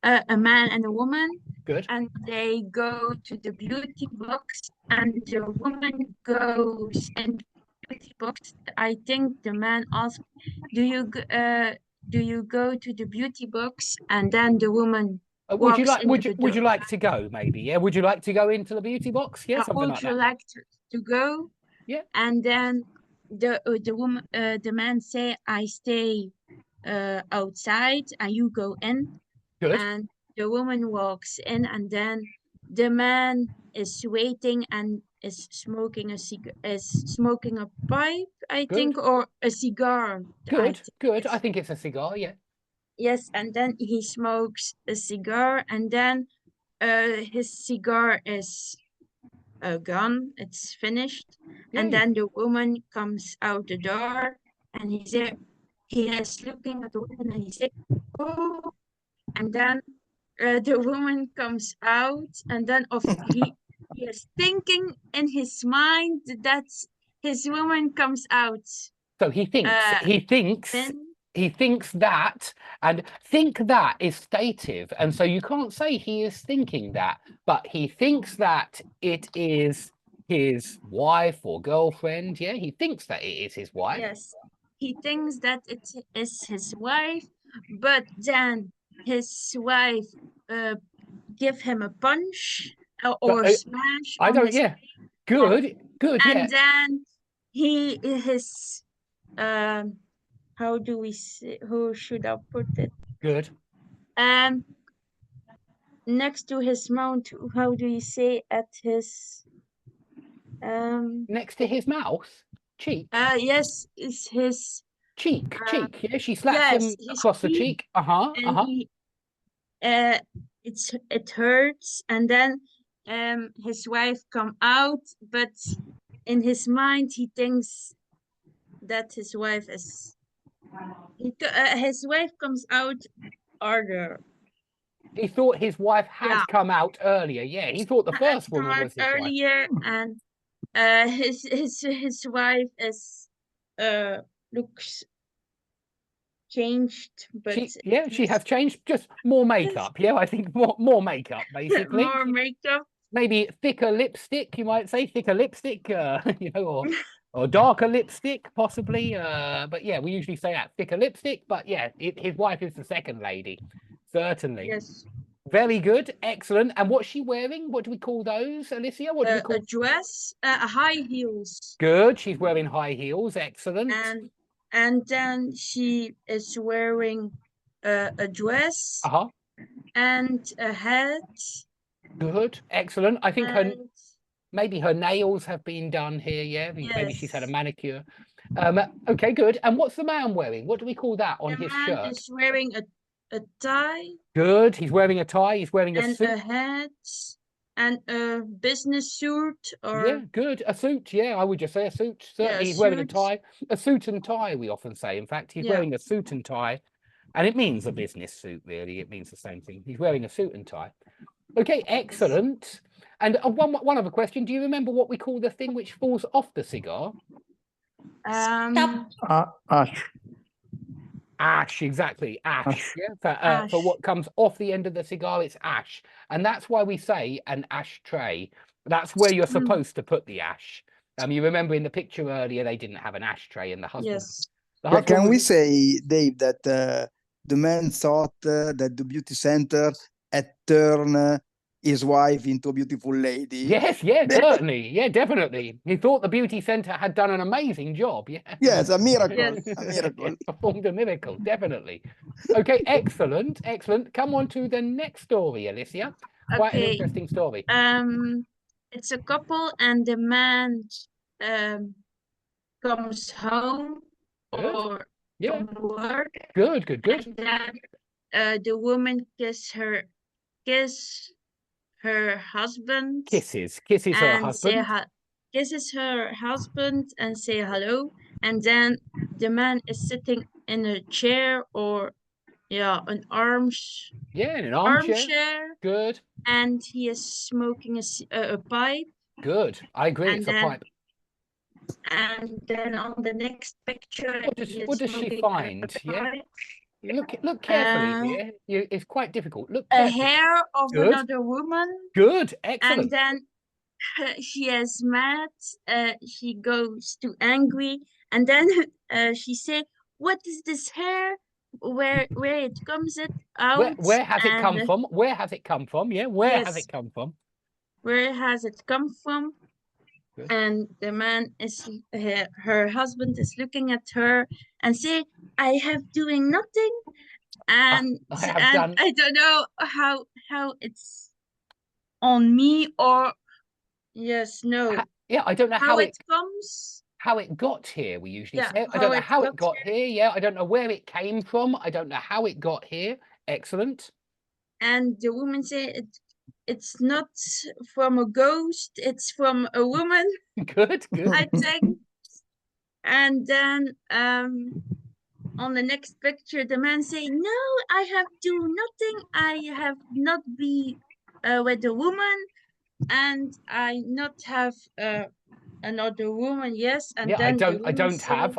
a man and a woman. Good. And they go to the beauty box and the woman goes and beauty box. I think the man asked, do you go to the beauty box? And then the woman would you like to go, maybe? Yeah, would you like to go into the beauty box? Yeah, something like that. Would you like to go? Yeah. And then the man say, I stay outside and you go in. Good. And the woman walks in, and then the man is waiting and is smoking a pipe, I think, or a cigar. Good. I think it's a cigar, yeah. Yes, and then he smokes a cigar, and then his cigar is gone. It's finished, and then the woman comes out the door, and he is looking at the woman, and he said, "Oh," and then the woman comes out, and then he is thinking in his mind that his woman comes out. So he thinks that, and think that is stative, and so you can't say he is thinking that, but he thinks that it is his wife or girlfriend. Yeah, he thinks that it is his wife. Yes, he thinks that it is his wife, but then his wife give him a punch or smash. I don't. Yeah, good. And then his how do we say? How should I put it? Good. Next to his mouth. How do you say at his? Next to his mouth, cheek. Yes, is his cheek. Yeah, she slaps him across the cheek. It hurts, and then his wife come out, but in his mind he thinks that his wife is his wife comes out earlier. He thought his wife had come out earlier. Yeah, he thought the first woman was his earlier, wife. And his wife is looks changed, but she has changed, just more makeup. Yeah, I think more makeup, basically. More makeup. Maybe thicker lipstick, you might say, thicker lipstick, you know, or darker lipstick, possibly. But yeah, we usually say that, thicker lipstick. But yeah, his wife is the second lady, certainly. Yes. Very good, excellent. And what's she wearing? What do we call those, Alicia? What do we call? A dress, high heels. Good, she's wearing high heels, excellent. And then she is wearing a dress and a hat. Good, excellent. I think Maybe her nails have been done here. Yeah, maybe she's had a Yes. manicure. Okay, good. And what's the man wearing? What do we call that on The his man shirt? is wearing a tie Good. He's wearing a tie. He's wearing a and suit. a hat and a business suit or Yeah, good. A suit. Yeah, I would just say a suit. Certainly, he's wearing a suit. tie. A suit and tie, we often say. In fact, he's Yeah. wearing a suit and tie. And it means a business suit, really. It means the same thing. He's wearing a suit and tie. Okay, excellent. And one other question. Do you remember what we call the thing which falls off the cigar? Ash. Ash, exactly. Ash. Ash. Yeah, for what comes off the end of the cigar, it's ash. And that's why we say an ashtray. That's where you're supposed to put the ash. You remember in the picture earlier, they didn't have an ashtray in the husband. Yes. Can we say, Dave, that the man thought that the beauty center had turned his wife into a beautiful lady? Yes, certainly. Yeah, definitely. He thought the beauty center had done an amazing job. Yeah. Yes, a miracle. Yes. A miracle. Performed a miracle, definitely. Okay, excellent, excellent. Come on to the next story, Alicia. Quite an Okay. interesting story. It's a couple and the man comes home Good. or Yeah. from work. Good. And then the woman kisses her husband. Kisses her husband. Kisses her husband and say hello. And then the man is sitting in a chair or an Yeah, in an armchair. armchair. Good. And he is smoking a pipe. Good. I agree. And it's a pipe. And then on the next picture, What does she find? Yeah. Look carefully here. It's quite difficult. Look carefully. A hair of another woman. Good. Excellent. And then she is mad. She goes to angry. And then she said, "What is this hair? Where it comes out? Where has it come from? Where has it come from? Yeah. Where has it come from? Where has it come from?" Good. And the man her husband is looking at her and say, "I have doing nothing," and I don't know how it's on me or no. I don't know how it comes. How it got here, we usually say. I how don't know it how it got here. here. Yeah, I don't know where it came from. I don't know how it got here. Excellent. And the woman said, "It's not from a ghost, it's from a woman." Good. I think. And then on the next picture, the man say, "No, I have do nothing. I have not be with a woman, and I not have another woman." Yes, and yeah, then I don't have.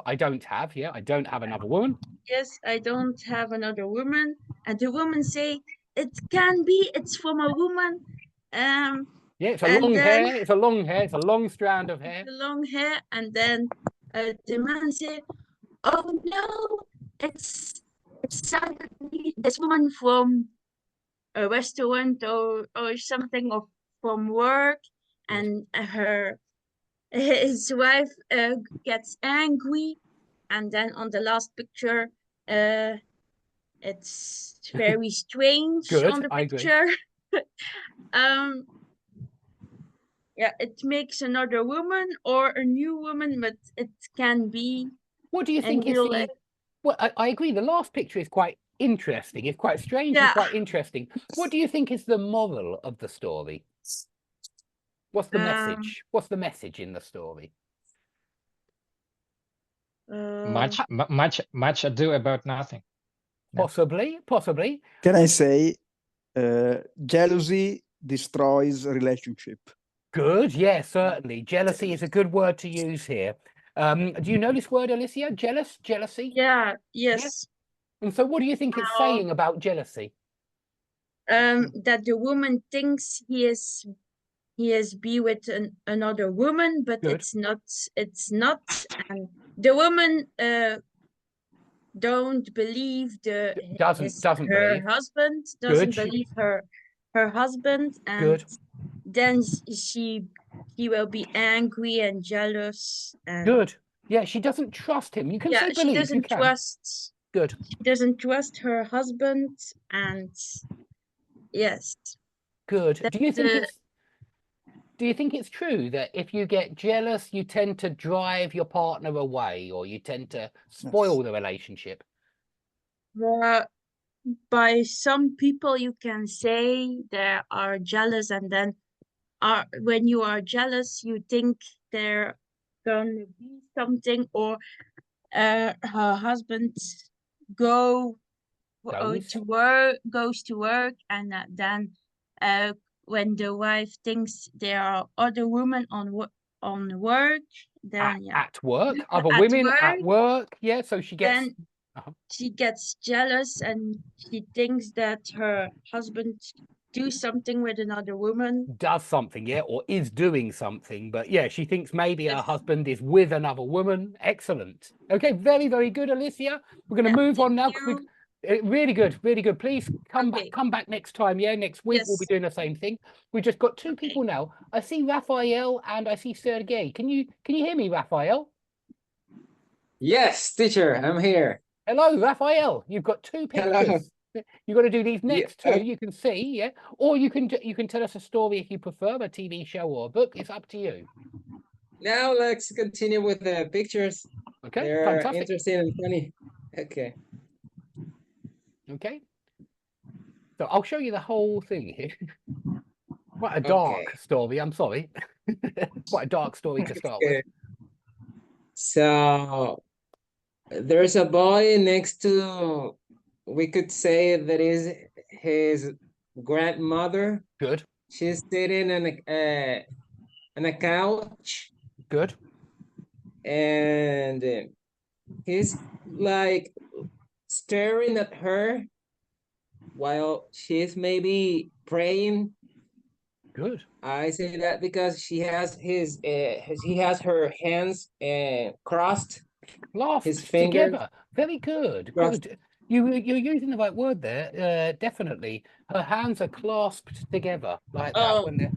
Yeah, I don't have another woman. Yes, I don't have another woman. And the woman say, "It can be. It's from a woman." Yeah, it's a long hair. It's a long hair. It's a long strand of hair. The long hair, and then the man say, "Oh no, it's suddenly this woman from a restaurant or something from work," and his wife gets angry, and then on the last picture, it's very strange on the picture. Yeah, it makes another woman or a new woman, but it can be. What do you think is the? Well, I agree. The last picture is quite interesting. It's quite strange and quite interesting. What do you think is the moral of the story? What's the message? What's the message in the story? Much ado about nothing. Possibly. Can I say, jealousy destroys relationship? Good. Yeah, certainly. Jealousy is a good word to use here. Do you know this word, Alicia? Jealousy? Yeah. Yes. Yeah? And so what do you think it's saying about jealousy? That the woman thinks he is be with another woman, but it's not. And the woman don't believe her husband doesn't believe her husband, and then she will be angry and jealous. And Good. Yeah, she doesn't trust him. You can say believe. She doesn't trust. Good. She doesn't trust her husband, and yes. Good. Do you think it's? Do you think it's true that if you get jealous, you tend to drive your partner away, or you tend to spoil the relationship? By some people, you can say they are jealous, and then when you are jealous, you think there gonna be something, or her husband goes to work, and then when the wife thinks there are other women on work, then at work, other at women work, at work, yeah. So she gets. then she gets jealous, and she thinks that her husband do something with another woman. Does something, yeah, or is doing something, but yeah, she thinks maybe her husband is with another woman. Excellent. Okay, very, very good, Alicia. We're going to move on now. Really good, really good. Please come back next time. Yeah, next week we'll be doing the same thing. We've just got two people now. I see Raphael and I see Sergey. Can you hear me, Raphael? Yes, teacher, I'm here. Hello, Raphael. You've got two pictures. Hello. You've got to do these next two. You can see, yeah, or you can tell us a story if you prefer, a TV show or a book. It's up to you. Now let's continue with the pictures. Okay, they're fantastic. interesting and funny. Okay. Okay. So I'll show you the whole thing here. Quite a dark story. I'm sorry. Quite a dark story to start with. So there's a boy next to, we could say that is his grandmother. Good. She's sitting on a couch. Good. And he's like staring at her while she's maybe praying. Good. I say that because she has he has her hands crossed. His fingers together. Very good. crossed. Good. You're using the right word there. Definitely. Her hands are clasped together like that. When they're,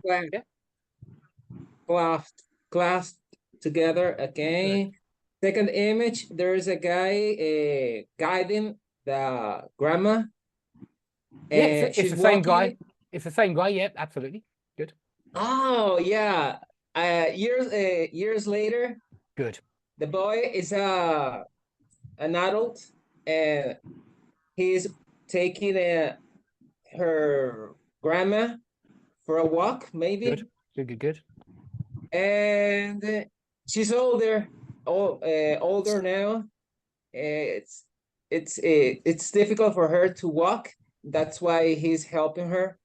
clasped together. Okay. Good. Second image, there is a guy guiding the grandma. Yes, it's the same guy. It's the same guy. Yep, absolutely. Good. Oh yeah. Years later. Good. The boy is an adult, and he's taking her grandma for a walk, maybe. Good. And she's older now. It's difficult for her to walk. That's why he's helping her.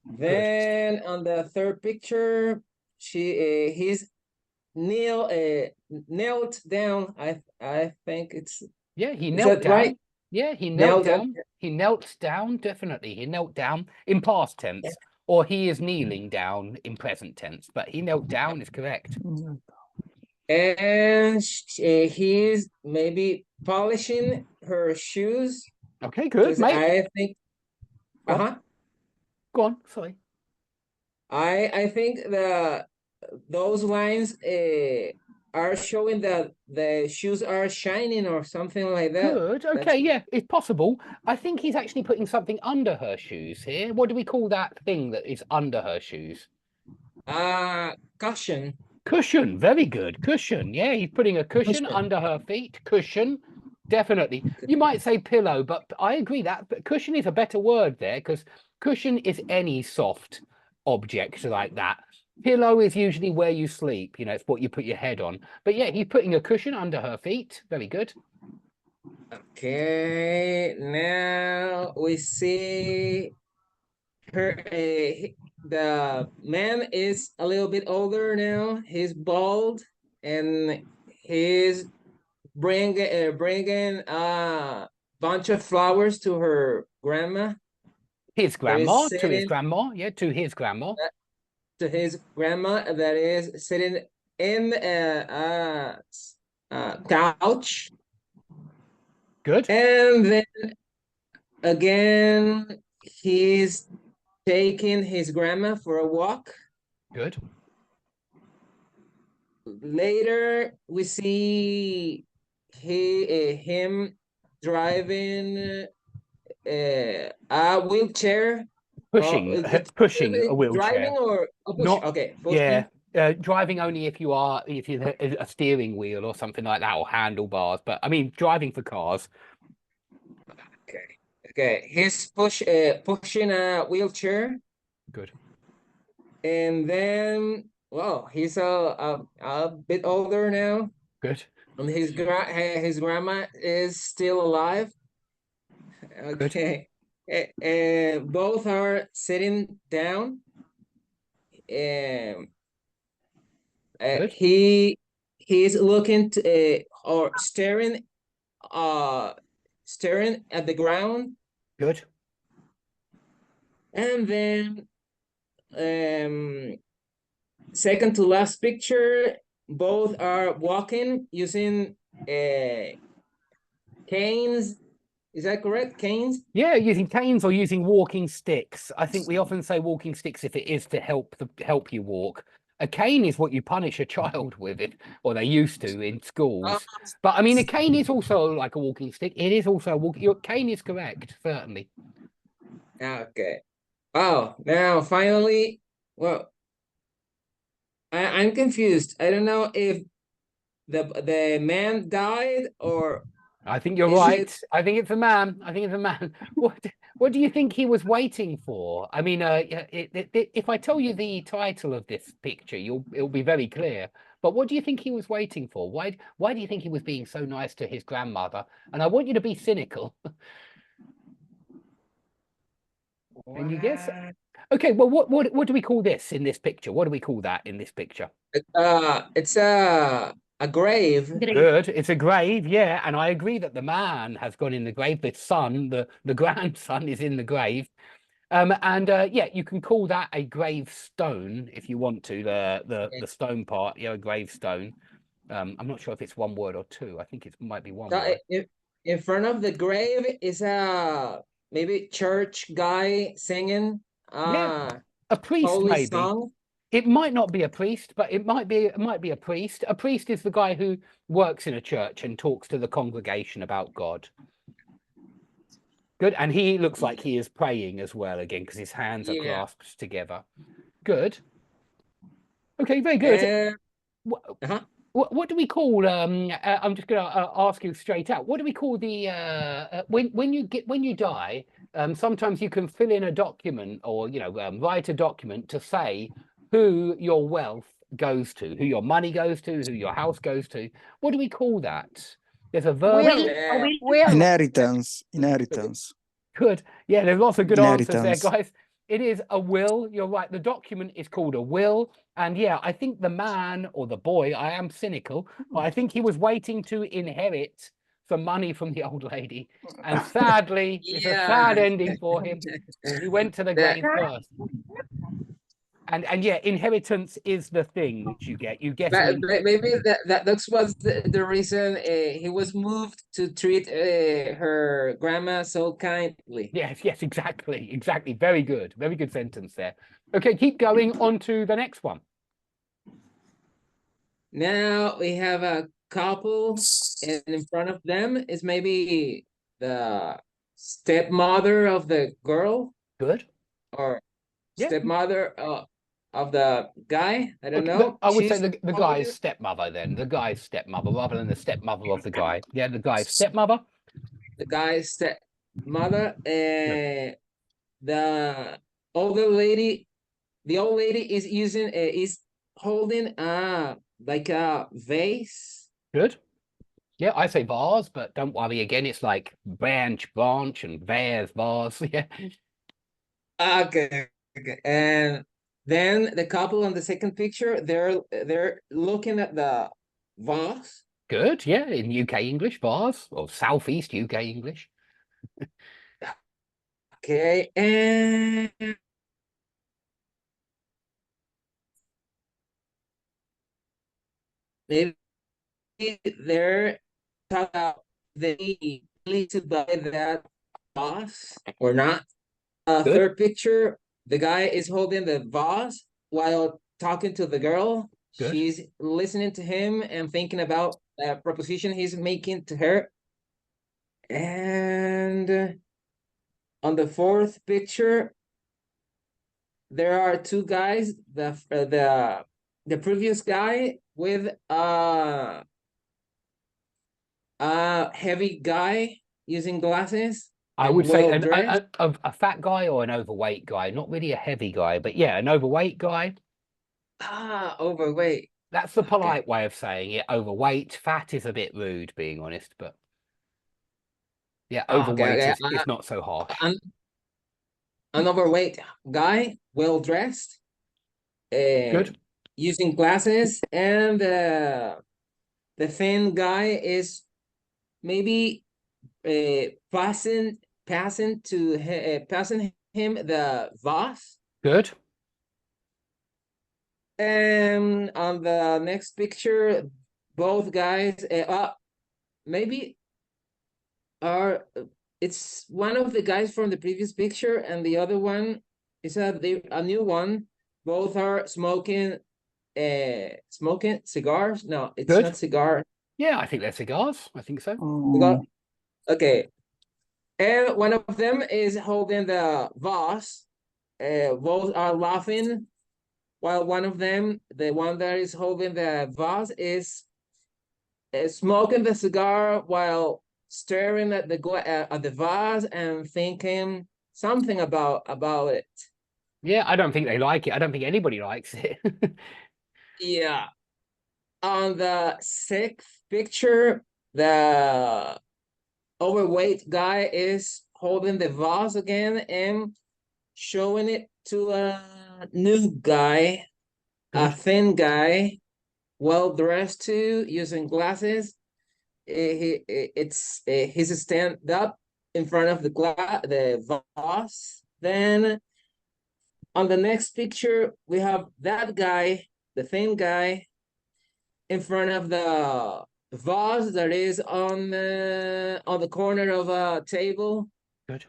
Then on the third picture, he's knelt down. I think it's he knelt down. Right? Yeah, he knelt down. He knelt down, definitely. He knelt down in past tense, or he is kneeling down in present tense, but he knelt down is correct. And he's maybe polishing her shoes. Okay, good, mate. I think Go on, sorry. I think those lines are showing that the shoes are shining or something like that. Good. Okay, yeah, it's possible. I think he's actually putting something under her shoes here. What do we call that thing that is under her shoes? Cushion. Cushion. Very good. Cushion. Yeah, he's putting a cushion under her feet. Cushion. Definitely. You might say pillow, but I agree that but cushion is a better word there, because cushion is any soft object like that. Pillow is usually where you sleep, you know, it's what you put your head on. But yeah, he's putting a cushion under her feet. Very good. Okay, now we see her. The man is a little bit older now. He's bald, and he's bringing a bunch of flowers to her grandma. His grandma, to his grandma, yeah, to his grandma. To his grandma that is sitting in a couch. Good. And then again, he's taking his grandma for a walk. Good. Later, we see him driving a wheelchair Pushing, pushing a wheelchair. Driving or push? Not, Okay, pushing. yeah, driving only if you're a steering wheel or something like that, or handlebars. But I mean, driving for cars. Okay, okay. He's pushing a wheelchair, Good. and then well, he's a bit older now, Good. and his grandma is still alive. Okay, both are sitting down. Good. He's looking to, or staring at the ground, Good. and then second to last picture, both are walking using canes. Is that correct? Canes? Yeah, using canes or using walking sticks. I think we often say walking sticks if it is to help you walk. A cane is what you punish a child with, it, or they used to in schools. But I mean, a cane is also like a walking stick. It is also a walking. Your cane is correct, certainly. Okay. Oh, now finally, well, I'm confused. I don't know if the man died or. I think you're right. I think it's a man. I think it's a man. What do you think he was waiting for? I mean, if I tell you the title of this picture, it'll be very clear. But what do you think he was waiting for? Why do you think he was being so nice to his grandmother? And I want you to be cynical. Can you guess? Okay, well, what do we call this in this picture? What do we call that in this picture? It's a grave. Good. It's a grave, yeah. And I agree that the man has gone in the grave. The son, the grandson, is in the grave. Yeah, you can call that a gravestone if you want to. The stone part, yeah, a gravestone. I'm not sure if it's one word or two. I think it might be one word. In front of the grave is a maybe church guy singing. Yeah, a priest maybe. Song. It might not be a priest, but it might be a priest. A priest is the guy who works in a church and talks to the congregation about God. Good. And he looks like he is praying as well again, because his hands are clasped together. Good. Okay, very good. What do we call I'm just going to ask you straight out. What do we call the when you die, sometimes you can fill in a document, or write a document to say who your wealth goes to, who your money goes to, who your house goes to. What do we call that? There's a verb. Inheritance. Good. Yeah, there's lots of good answers there, guys. It is a will. You're right. The document is called a will. And yeah, I think the man or the boy, I am cynical, but I think he was waiting to inherit some money from the old lady. And sadly, it's a sad ending for him. He went to the grave first. And yeah, inheritance is the thing which you get. You get maybe that was the reason he was moved to treat her grandma so kindly. Yes, exactly. Very good sentence there. Okay, keep going on to the next one. Now we have a couple, and in front of them is maybe the stepmother of the girl. Good. Or stepmother of the guy. I don't know. I would say the guy's stepmother then. The guy's stepmother rather than the stepmother of the guy. Yeah, the guy's stepmother. The guy's stepmother. The older lady. The old lady is using is holding like a vase. Good. Yeah, I say vase, but don't worry. Again, it's like branch, and vase. Yeah. Okay. And then the couple on the second picture, they're looking at the vase. Good. Yeah, in UK English, vase, or Southeast UK English. Okay, and maybe they're talking about they need to buy that vase or not. Third picture, the guy is holding the vase while talking to the girl. Good. She's listening to him and thinking about a proposition he's making to her. And on the fourth picture, there are two guys. The previous guy with a heavy guy using glasses. I and would say well dressed. a fat guy or an overweight guy, not really a heavy guy, but yeah, an overweight guy. Overweight. That's the polite way of saying it. Overweight, fat is a bit rude, being honest, but yeah, overweight is not so harsh. An overweight guy, well dressed, Good, using glasses, and the thin guy is maybe passing him the vase. good. And on the next picture, both guys maybe are it's one of the guys from the previous picture, and the other one is a new one. Both are smoking cigars. No, it's Good. not cigar. Yeah, I think they're cigars. I think so. Cigar. Okay. And one of them is holding the vase. Both are laughing, while one of them, the one that is holding the vase, is smoking the cigar while staring at the vase and thinking something about it. Yeah, I don't think they like it. I don't think anybody likes it. Yeah. On the sixth picture, the overweight guy is holding the vase again and showing it to a new guy, a thin guy, well dressed too, using glasses. He's stand up in front of the vase. Then on the next picture, we have that guy, the thin guy, in front of the vase that is on the corner of a table. Good.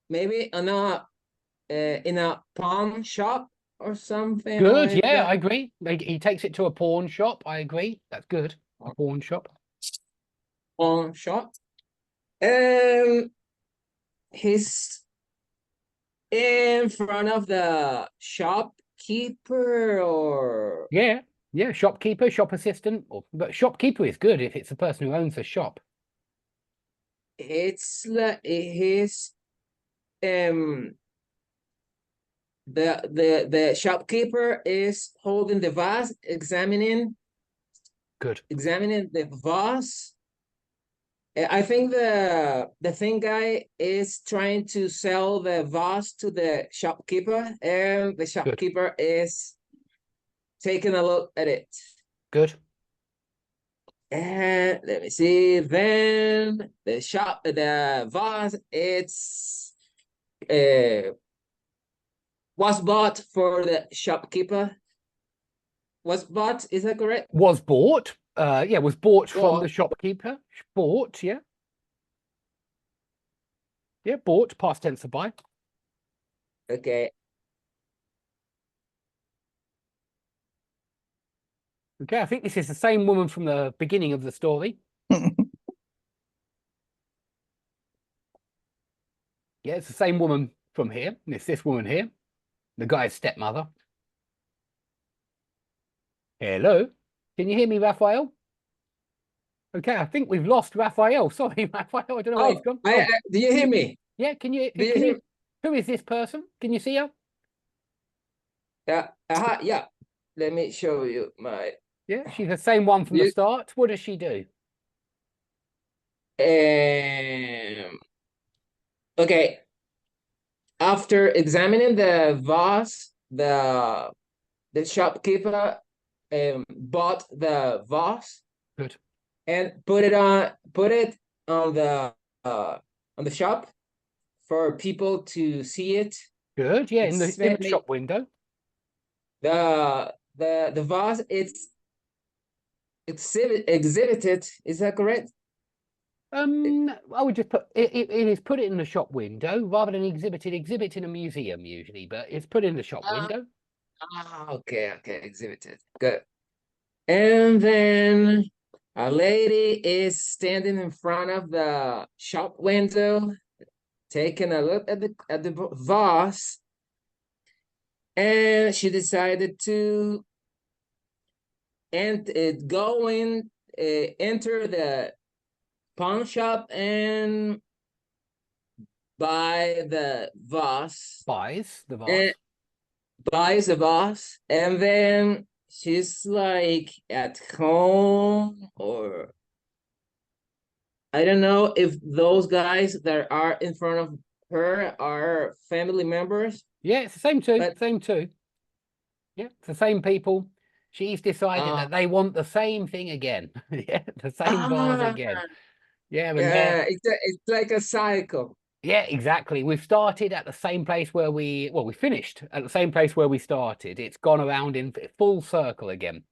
Maybe in a pawn shop or something. Good. Like Yeah, that. I agree. He takes it to a pawn shop. I agree. That's good. A pawn shop. Pawn shop. He's in front of the shopkeeper, or Yeah, shopkeeper, shop assistant, but shopkeeper is good if it's the person who owns the shop. it's like his the shopkeeper is holding the vase, examining the vase. I think the thin guy is trying to sell the vase to the shopkeeper, and the shopkeeper is taking a look at it. Good. And let me see. Then the vase, it's was bought for the shopkeeper. Was bought, is that correct? Was bought. Yeah, was bought from the shopkeeper. Bought, yeah. Yeah, bought, past tense of buy. Okay. Okay, I think this is the same woman from the beginning of the story. Yeah, it's the same woman from here. And it's this woman here, the guy's stepmother. Hello, can you hear me, Raphael? Okay, I think we've lost Raphael. Sorry, Raphael, I don't know where he's gone. Do you hear me? Yeah, can you? Who is this person? Can you see her? Yeah, yeah. Let me show you my. Yeah, she's the same one from the start. What does she do? Okay. After examining the vase, the shopkeeper bought the vase. Good. And put it on the shop for people to see it. Good. Yeah, in the shop window. The vase, it's exhibited. Is that correct? I would just put it is put it in the shop window rather than exhibited. Exhibit in a museum usually, but it's put in the shop window. Okay, exhibited. Good. And then a lady is standing in front of the shop window, taking a look at the vase, and she decided to enter the pawn shop and buy the vase. Buys the and vase. buys a vase, and then she's like at home, or I don't know if those guys that are in front of her are family members. Yeah, it's the same two. But- Same two. Yeah, it's the same people. She's decided that they want the same thing again. Yeah, the same vase again. Yeah, and Yeah, it's like a cycle. yeah, exactly. We've started at the same place where we finished at the same place where we started. It's gone around in full circle again.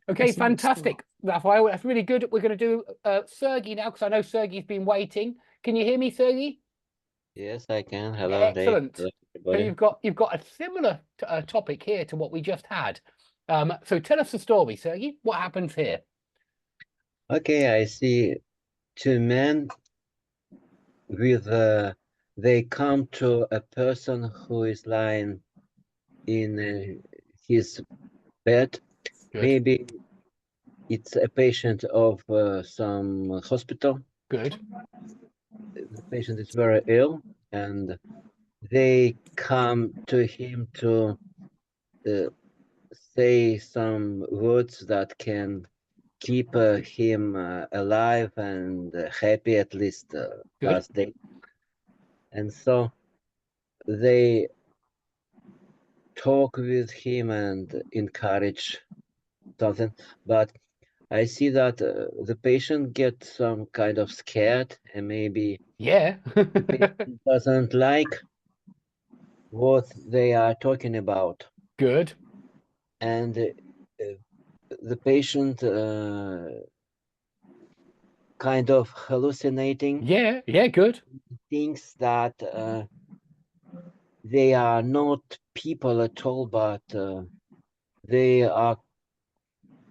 Okay, fantastic, Raphael. That's really good. We're going to do Sergey now, because I know Sergey's been waiting. Can you hear me, Sergey? Yes, I can. Hello, Dave. Excellent. Hello, So everybody. you've got a similar topic here to what we just had. So tell us the story, Sergey. What happens here? Okay, I see two men with they come to a person who is lying in his bed. Good. Maybe it's a patient of some hospital. Good. The patient is very ill, and they come to him to say some words that can keep him alive and happy, at least last day. And so they talk with him and encourage something, but I see that the patient gets some kind of scared, and maybe Yeah. the patient doesn't like what they are talking about. Good. And the patient kind of hallucinating. Yeah, good. Thinks that they are not people at all, but they are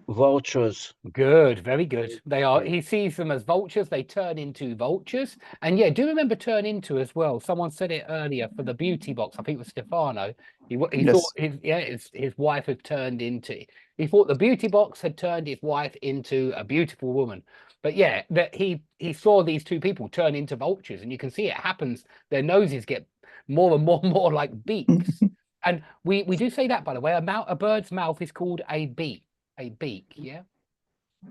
vultures. Good, very good. They are. He sees them as vultures. They turn into vultures. And yeah, do remember turn into as well. Someone said it earlier for the beauty box. I think it was Stefano. He Yes. thought his wife had turned into. He thought the beauty box had turned his wife into a beautiful woman. But yeah, that he saw these two people turn into vultures, and you can see it happens. Their noses get more and more like beaks. And we do say that, by the way. A bird's mouth is called a beak. A beak, yeah,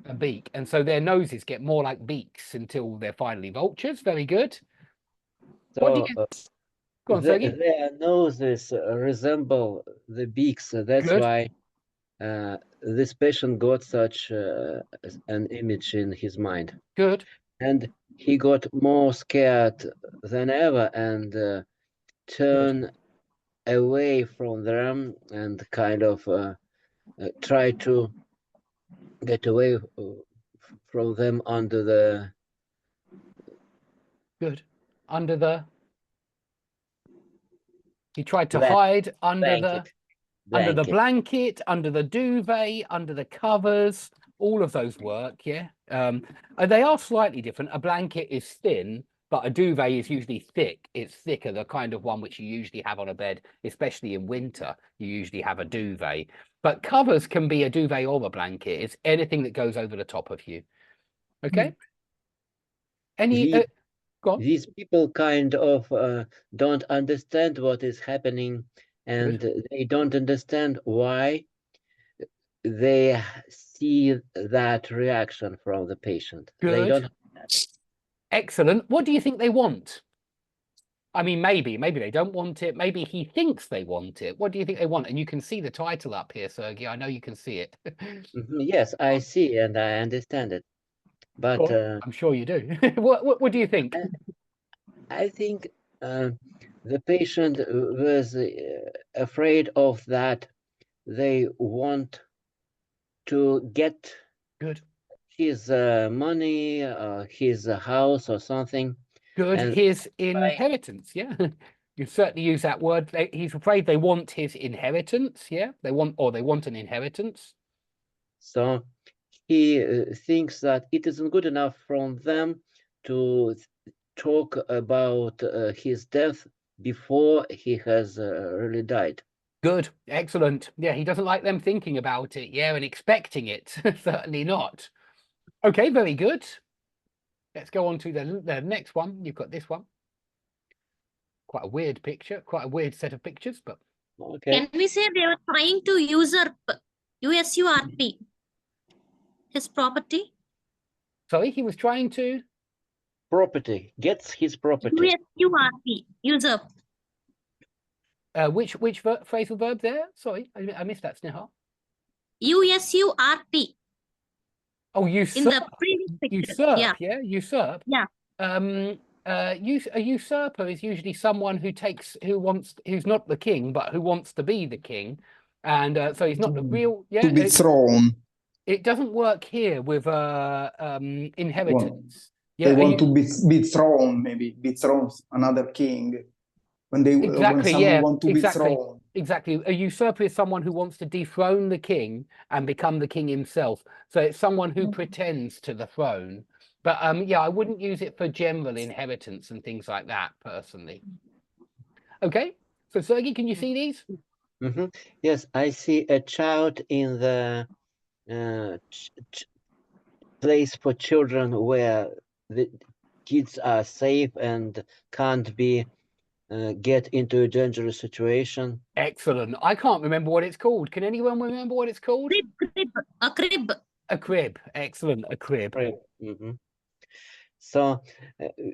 a beak. And so their noses get more like beaks until they're finally vultures. Very good. What do So you go on, Sergey? their noses resemble the beaks. That's Good. why this patient got such an image in his mind. Good. And he got more scared than ever and turned away from them and kind of try to get away from them under the he tried to Blanket. hide under the Blanket. blanket, under the duvet, under the covers. All of those work, yeah. And they are slightly different. A blanket is thin, but a duvet is usually thick. It's thicker, the kind of one which you usually have on a bed, especially in winter. You usually have a duvet. But covers can be a duvet or a blanket. It's anything that goes over the top of you. Okay? Any go on. These people kind of don't understand what is happening, and they don't understand why they see that reaction from the patient. They Good. don't. Excellent. What do you think they want? I mean, maybe they don't want it. Maybe he thinks they want it. What do you think they want? And you can see the title up here, Sergey. I know you can see it. Yes, I see and I understand it. But I'm sure you do. What do you think? I think the patient was afraid of that. They want to get his money, his house or something. Good. And His inheritance. Yeah. You certainly use that word. He's afraid they want his inheritance. Yeah. They want an inheritance. So he thinks that it isn't good enough from them to talk about his death before he has really died. Good, excellent. Yeah, he doesn't like them thinking about it, yeah, and expecting it. Certainly not. Okay, very good. Let's go on to the next one. You've got this one. Quite a weird picture, quite a weird set of pictures, but Okay. Can we say they were trying to usurp USURP, his property? sorry, he was trying to Property. Gets his property. USURP, usurp. which phrasal verb there? Sorry, I missed that, Sneha. USURP. Oh, In usurp. the previous picture. Usurp, yeah, usurp. Yeah. A usurper is usually someone who's not the king, but who wants to be the king, and so he's not the real. Yeah, To be thrown. It doesn't work here with inheritance. They want to be thrown, maybe be thrown another king when someone want to be thrown. Exactly. A usurper is someone who wants to dethrone the king and become the king himself. So it's someone who pretends to the throne. But yeah, I wouldn't use it for general inheritance and things like that personally. Okay. So Sergey, can you see these? Mm-hmm. Yes, I see a child in the place for children where the kids are safe and can't be get into a dangerous situation. Excellent. I can't remember what it's called. Can anyone remember what it's called? Crib. A crib. A crib. Excellent. A crib. Mm-hmm. So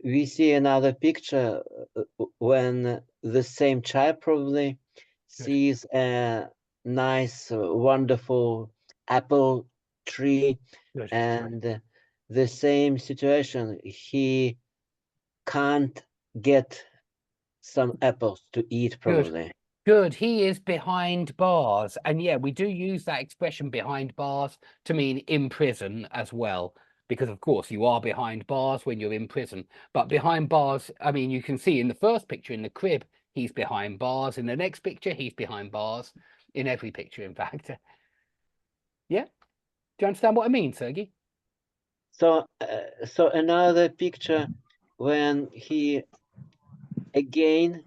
we see another picture when the same child probably sees a nice, wonderful apple tree. Good. And the same situation, he can't get some apples to eat probably. Good. He is behind bars. And yeah, we do use that expression behind bars to mean in prison as well. Because of course you are behind bars when you're in prison. But behind bars, I mean, you can see in the first picture in the crib, he's behind bars. In the next picture, he's behind bars. In every picture, in fact. Yeah? Do you understand what I mean, Sergey? So, so another picture when he again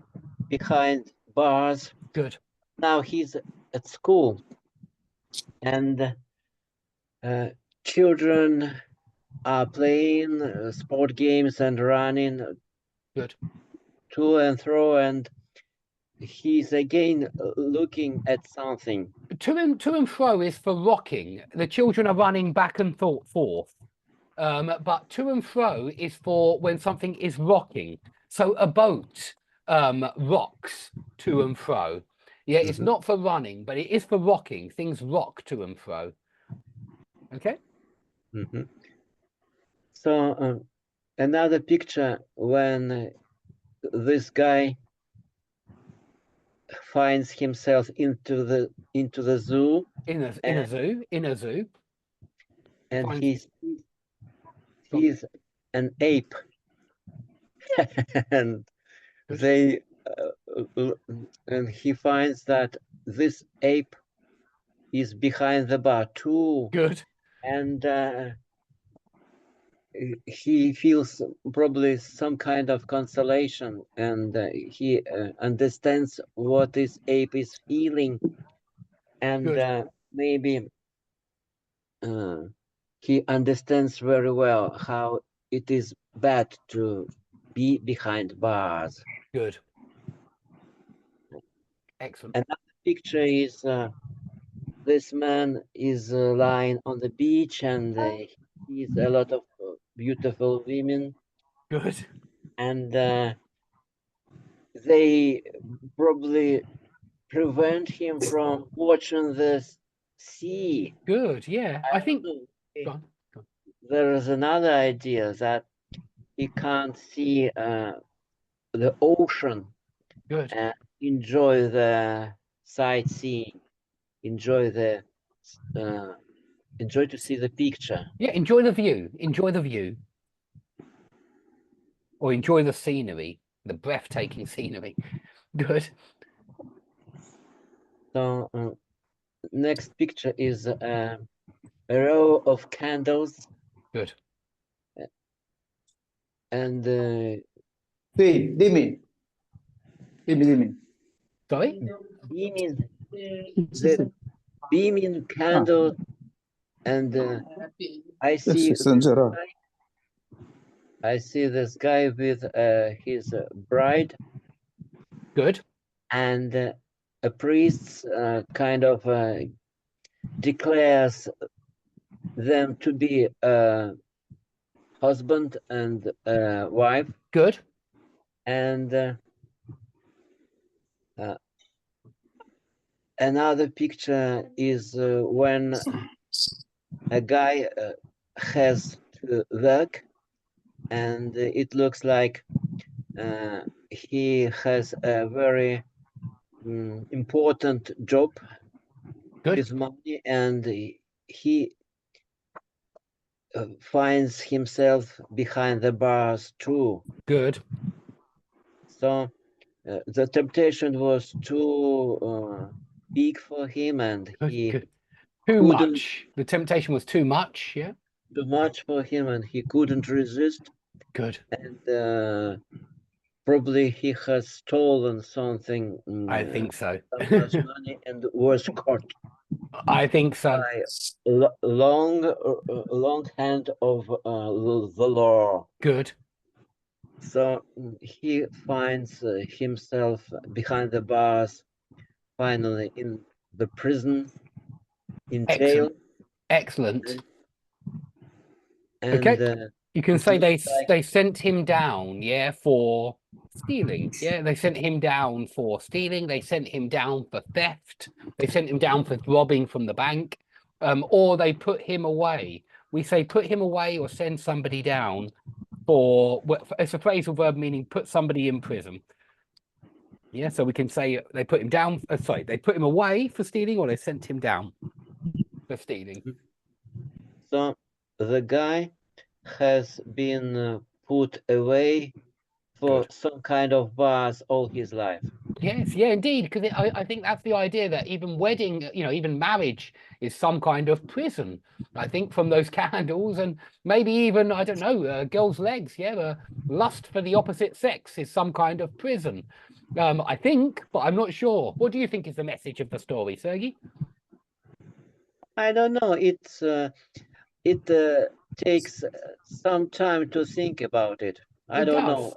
behind bars. Good. Now he's at school, and children are playing sport games and running. Good. To and fro, and he's again looking at something. To and fro is for rocking. The children are running back and forth. But to and fro is for when something is rocking. So a boat rocks to and fro. Yeah, it's not for running, but it is for rocking. Things rock to and fro. Okay. So another picture when this guy finds himself into the zoo. In a zoo. And he sees an ape. And they and he finds that this ape is behind the bar too. Good. And he feels probably some kind of consolation, and he understands what this ape is feeling, and maybe he understands very well how it is bad to be behind bars. Good. Excellent. Another picture is this man is lying on the beach, and he sees a lot of beautiful women. Good. And they probably prevent him from watching the sea. Good, yeah. I think there is another idea that he can't see the ocean. Good. And enjoy the sightseeing, enjoy to see the picture. Yeah, enjoy the view. Enjoy the view. Or enjoy the scenery, the breathtaking scenery. Good. So next picture is a row of candles. Good. And dimmi. Sorry? beaming candle, and I see this guy with his bride. Good. And a priest kind of declares them to be husband and wife. Good. And another picture is when a guy has to work, and it looks like he has a very important job. Good. With money, and he finds himself behind the bars too. Good. So the temptation was too big for him, and he too much. The temptation was too much. Yeah. Too much for him, and he couldn't resist. Good. And probably he has stolen something. I think so. Someone's money, and was caught. I think so. By long hand of the law. Good. So he finds himself behind the bars, finally in the prison, in jail. Excellent. And, okay. You can say they sent him down, yeah, for stealing. Yeah, they sent him down for stealing. They sent him down for theft. They sent him down for robbing from the bank, or they put him away. We say put him away or send somebody down for. It's a phrasal verb meaning put somebody in prison. Yeah, so we can say they put him down. Sorry, they put him away for stealing, or they sent him down for stealing. So the guy has been put away for some kind of bars all his life. Yes, yeah, indeed, because I think that's the idea that even wedding, even marriage is some kind of prison. I think from those candles, and maybe even, I don't know, girls' legs, yeah, the lust for the opposite sex is some kind of prison. I think, but I'm not sure. What do you think is the message of the story, Sergey? I don't know. It takes some time to think about it. I don't know.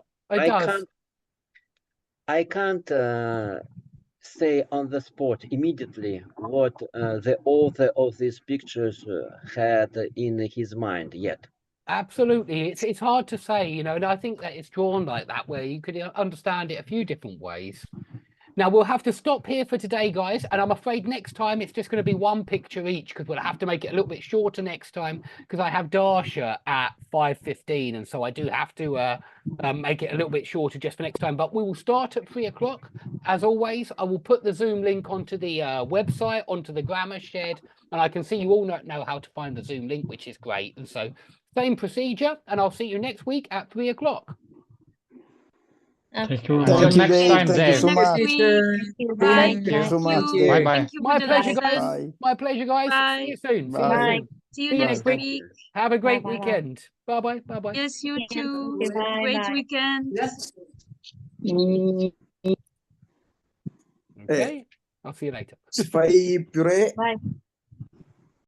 I can't say on the spot immediately what the author of these pictures had in his mind yet. Absolutely, it's hard to say, and I think that it's drawn like that, where you could understand it a few different ways. Now, we'll have to stop here for today, guys, and I'm afraid next time it's just going to be one picture each, because we'll have to make it a little bit shorter next time, because I have Darsha at 5:15, and so I do have to make it a little bit shorter just for next time. But we will start at 3 o'clock. As always, I will put the Zoom link onto the website, onto the Grammar Shed, and I can see you all know how to find the Zoom link, which is great. And so, same procedure, and I'll see you next week at 3 o'clock. Thank you, Dave. Thank you so much. Thank Thank you so much, you. Dave. Bye-bye. My pleasure, guys. Bye. My pleasure, guys. Bye. See you soon. Bye. See you next week. Have a great Bye-bye. weekend. Bye-bye. Bye-bye. Yes, you too. Bye, Great bye. weekend. Okay. I'll see you later. Fai purè Bye.